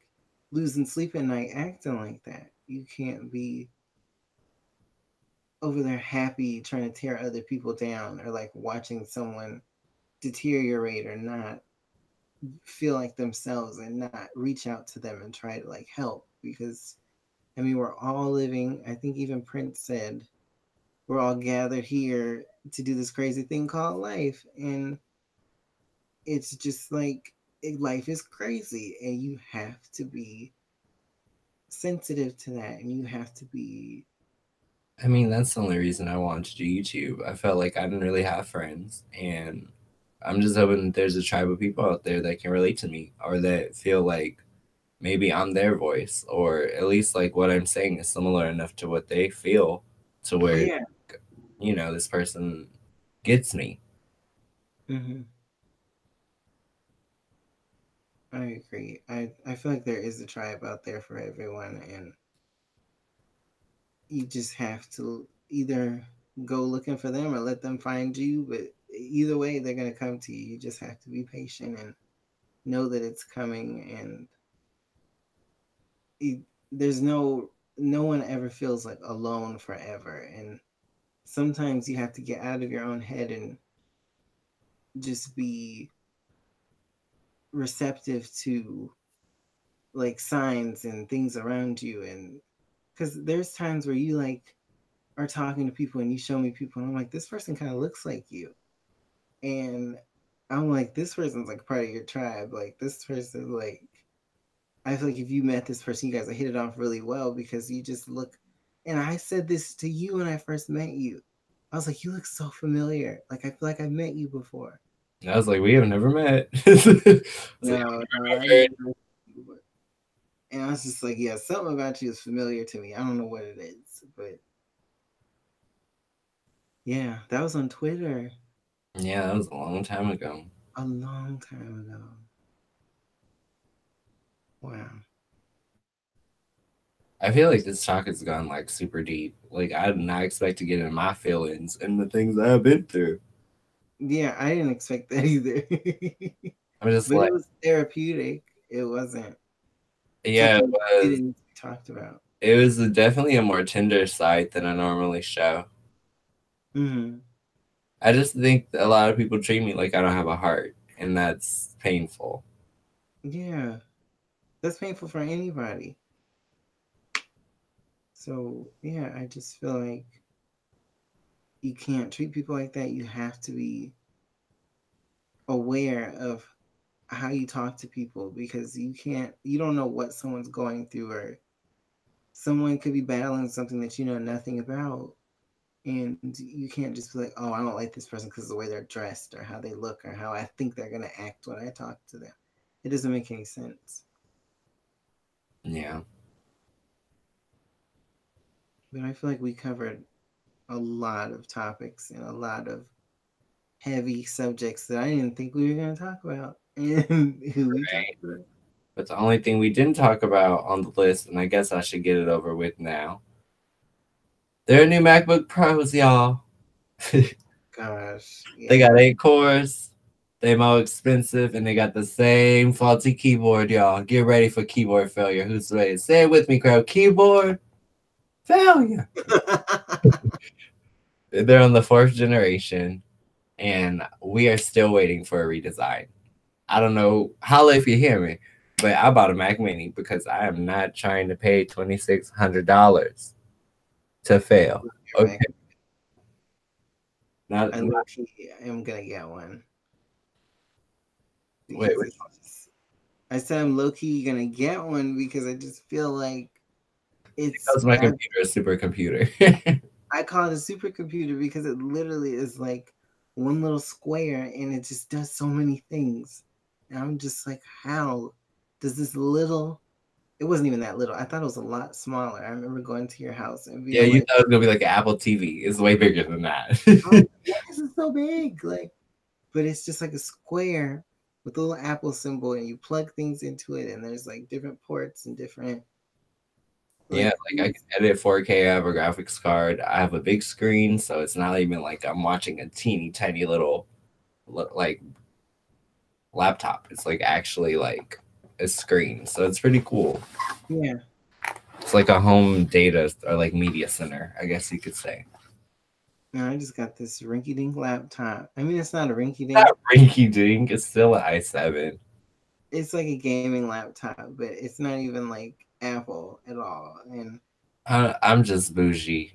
Speaker 1: losing sleep at night acting like that. You can't be over there happy trying to tear other people down or like watching someone deteriorate or not feel like themselves and not reach out to them and try to like help. Because I mean, we're all living, I think even Prince said, we're all gathered here to do this crazy thing called life. And it's just like life is crazy and you have to be sensitive to that and you have to be.
Speaker 2: I mean, that's the only reason I wanted to do YouTube. I felt like I didn't really have friends, and I'm just hoping that there's a tribe of people out there that can relate to me or that feel like maybe I'm their voice, or at least like what I'm saying is similar enough to what they feel to where,
Speaker 1: Yeah.
Speaker 2: this person gets me.
Speaker 1: Hmm. I agree. I feel like there is a tribe out there for everyone, and you just have to either go looking for them or let them find you. But either way, they're going to come to you. You just have to be patient and know that it's coming. And it, there's no one ever feels like alone forever. And sometimes you have to get out of your own head and just be receptive to like signs and things around you. And because there's times where you like are talking to people and you show me people and I'm like, this person kind of looks like you. And I'm like, this person's like part of your tribe. Like this person, like I feel like if you met this person, you guys hit it off really well because you just look. And I said this to you when I first met you. I was like, you look so familiar. Like I feel like I've met you before.
Speaker 2: And I was like, we have never met. I was like,
Speaker 1: No, no, I
Speaker 2: I've
Speaker 1: never. And I was just like, yeah, something about you is familiar to me. I don't know what it is, but yeah, that was on Twitter
Speaker 2: yeah, that was a long time ago.
Speaker 1: a long time ago. Wow.
Speaker 2: I feel like this talk has gone like super deep. Like I did not expect to get into my feelings and the things that I've been through.
Speaker 1: Yeah, I didn't expect that either.
Speaker 2: I'm just
Speaker 1: But
Speaker 2: like,
Speaker 1: it was therapeutic. It wasn't
Speaker 2: yeah,
Speaker 1: something that didn't need to be talked about.
Speaker 2: it was definitely a more tender side than I normally show.
Speaker 1: Hmm.
Speaker 2: I just think a lot of people treat me like I don't have a heart, and that's painful.
Speaker 1: Yeah, that's painful for anybody. So yeah, I just feel like you can't treat people like that. You have to be aware of how you talk to people, because you don't know what someone's going through, or someone could be battling something that you know nothing about. And you can't just be like, oh, I don't like this person because of the way they're dressed or how they look or how I think they're going to act when I talk to them. It doesn't make any sense.
Speaker 2: Yeah.
Speaker 1: But I feel like we covered a lot of topics and a lot of heavy subjects that I didn't think we were going to talk about. And who we talked
Speaker 2: Right.
Speaker 1: about.
Speaker 2: But the only thing we didn't talk about on the list, and I guess I should get it over with now. They're new MacBook Pros, y'all.
Speaker 1: Gosh,
Speaker 2: They
Speaker 1: yeah.
Speaker 2: got 8 cores. They more expensive, and they got the same faulty keyboard, y'all. Get ready for keyboard failure. Who's ready? Say it with me, crowd. Keyboard failure. They're on the 4th generation, and we are still waiting for a redesign. I don't know. Holla if you hear me, but I bought a Mac Mini because I am not trying to pay $2,600 to fail. Okay, not,
Speaker 1: I
Speaker 2: not
Speaker 1: low key am going to get one
Speaker 2: wait,
Speaker 1: because it's just, I said I'm low key going to get one because I just feel like it's,
Speaker 2: because my computer is supercomputer.
Speaker 1: I call it a supercomputer because it literally is like one little square and it just does so many things. And I'm just like, how does this little, it wasn't even that little. I thought it was a lot smaller. I remember going to your house and
Speaker 2: Yeah,
Speaker 1: being
Speaker 2: you
Speaker 1: like,
Speaker 2: thought it was gonna be like an Apple TV. It's way bigger than that.
Speaker 1: I was like, why is it so big? Like, but it's just like a square with a little Apple symbol, and you plug things into it, and there's like different ports and different
Speaker 2: Yeah,
Speaker 1: like
Speaker 2: like I
Speaker 1: things.
Speaker 2: can edit 4K. I have a graphics card. I have a big screen, so it's not even like I'm watching a teeny tiny little like laptop. It's like actually like a screen, so it's pretty cool.
Speaker 1: Yeah.
Speaker 2: It's like a home data or like media center, I guess you could say.
Speaker 1: And I just got this rinky dink laptop. I mean, it's not a rinky dink.
Speaker 2: Not rinky dink. It's still an i7.
Speaker 1: It's like a gaming laptop, but it's not even like Apple at all. And
Speaker 2: I'm just bougie.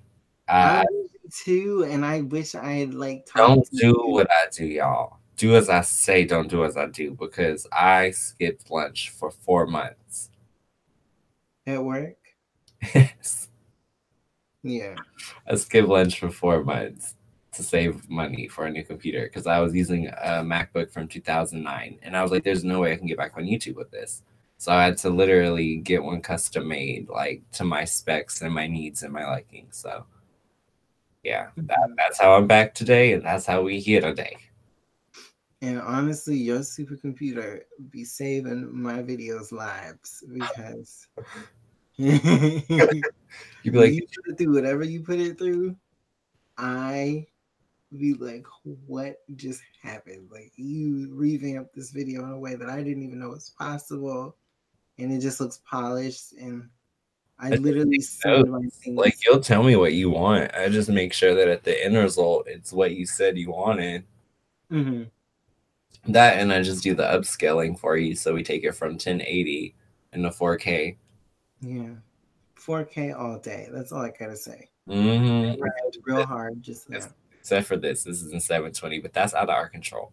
Speaker 2: I
Speaker 1: I'm busy too, and I wish I had like
Speaker 2: don't
Speaker 1: talked to
Speaker 2: do
Speaker 1: you
Speaker 2: what I do, y'all. Do as I say, don't do as I do, because I skipped lunch for 4 months.
Speaker 1: at work. Yeah.
Speaker 2: I skipped lunch for 4 months to save money for a new computer because I was using a MacBook from 2009, and I was like, "There's no way I can get back on YouTube with this." So I had to literally get one custom made, like to my specs and my needs and my liking. So yeah,
Speaker 1: Mhm.
Speaker 2: that's how I'm back today, and that's how we here today.
Speaker 1: And honestly, your supercomputer be saving my videos lives because
Speaker 2: You'd be
Speaker 1: when
Speaker 2: like,
Speaker 1: you put it through whatever you put it through, I be like, what just happened? Like, you revamped this video in a way that I didn't even know was possible, and it just looks polished. And I
Speaker 2: I just
Speaker 1: literally
Speaker 2: take
Speaker 1: send
Speaker 2: notes.
Speaker 1: my
Speaker 2: Like
Speaker 1: things.
Speaker 2: you'll tell me what you want. I just make sure that at the end result, it's what you said you wanted.
Speaker 1: Hmm.
Speaker 2: That and I just do the upscaling for you, so we take it from 1080 into 4K.
Speaker 1: Yeah, 4K all day. That's all I gotta say.
Speaker 2: Mm-hmm.
Speaker 1: I laughed real hard just now.
Speaker 2: Except for this is in 720, but that's out of our control.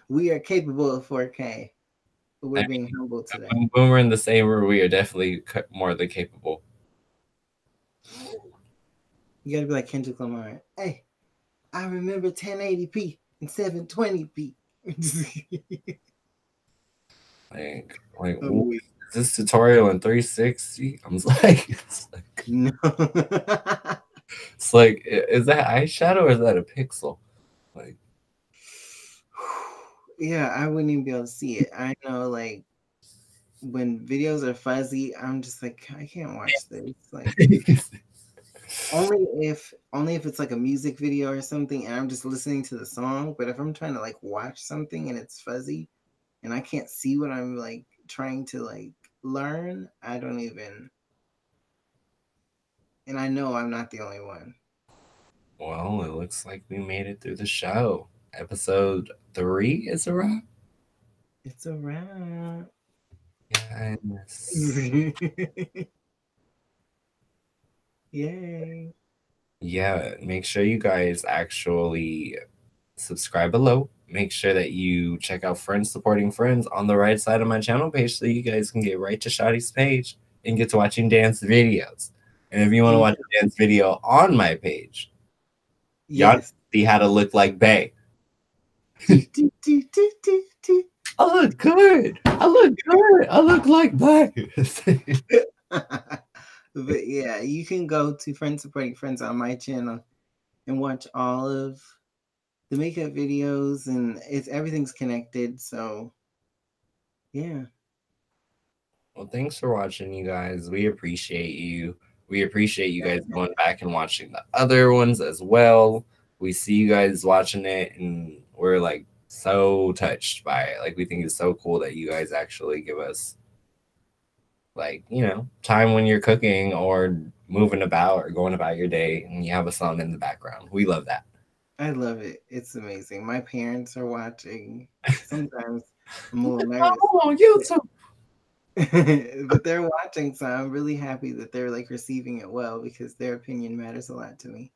Speaker 1: We are capable of 4K, but
Speaker 2: I
Speaker 1: we're being humble today.
Speaker 2: mean, when we're in the same room, we are definitely more than capable.
Speaker 1: You gotta be like Kendrick Lamar. Hey, I remember 1080p and 720p.
Speaker 2: Like,
Speaker 1: I'm weak.
Speaker 2: is this tutorial in 360? I'm like,
Speaker 1: No.
Speaker 2: it's like, is that eyeshadow or is that a pixel? Like,
Speaker 1: Yeah, I wouldn't even be able to see it. I know, like, when videos are fuzzy, I'm just like, I can't watch this. Like, only if it's like a music video or something and I'm just listening to the song. But if I'm trying to like watch something and it's fuzzy and I can't see what I'm like trying to like learn, I don't even, and I know I'm not the only one.
Speaker 2: well, it looks like we made it through the show. Episode 3 is a wrap.
Speaker 1: It's a wrap.
Speaker 2: Yes.
Speaker 1: Yay.
Speaker 2: Yeah, make sure you guys actually subscribe below. Make sure that you check out Friends Supporting Friends on the right side of my channel page so you guys can get right to Shawty's page and get to watching dance videos. And if you want to
Speaker 1: And
Speaker 2: watch a dance video on my page, y'all
Speaker 1: yes.
Speaker 2: see how to look like Bay.
Speaker 1: Do, do, do, do, do, do.
Speaker 2: I look good. I look good. I look like Bay.
Speaker 1: But yeah, you can go to Friends Supporting Friends on my channel and watch all of the makeup videos, and everything's connected. So yeah,
Speaker 2: Well, thanks for watching, you guys. We appreciate you. We appreciate you guys going back and watching the other ones as well. We see you guys watching it, and we're like so touched by it. Like, we think it's so cool that you guys actually give us, like, time when you're cooking or moving about or going about your day and you have a song in the background. We love that.
Speaker 1: I love it. It's amazing. My parents are watching. Sometimes I'm a little nervous,
Speaker 2: Oh, YouTube.
Speaker 1: but they're watching, so I'm really happy that they're like receiving it well because their opinion matters a lot to me.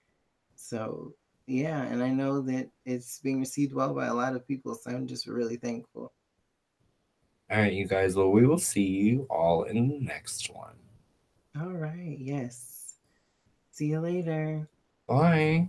Speaker 1: So yeah, and I know that it's being received well by a lot of people, so I'm just really thankful.
Speaker 2: All right, you guys. Well, we will see you all in the next one.
Speaker 1: All right, yes. See you later.
Speaker 2: Bye.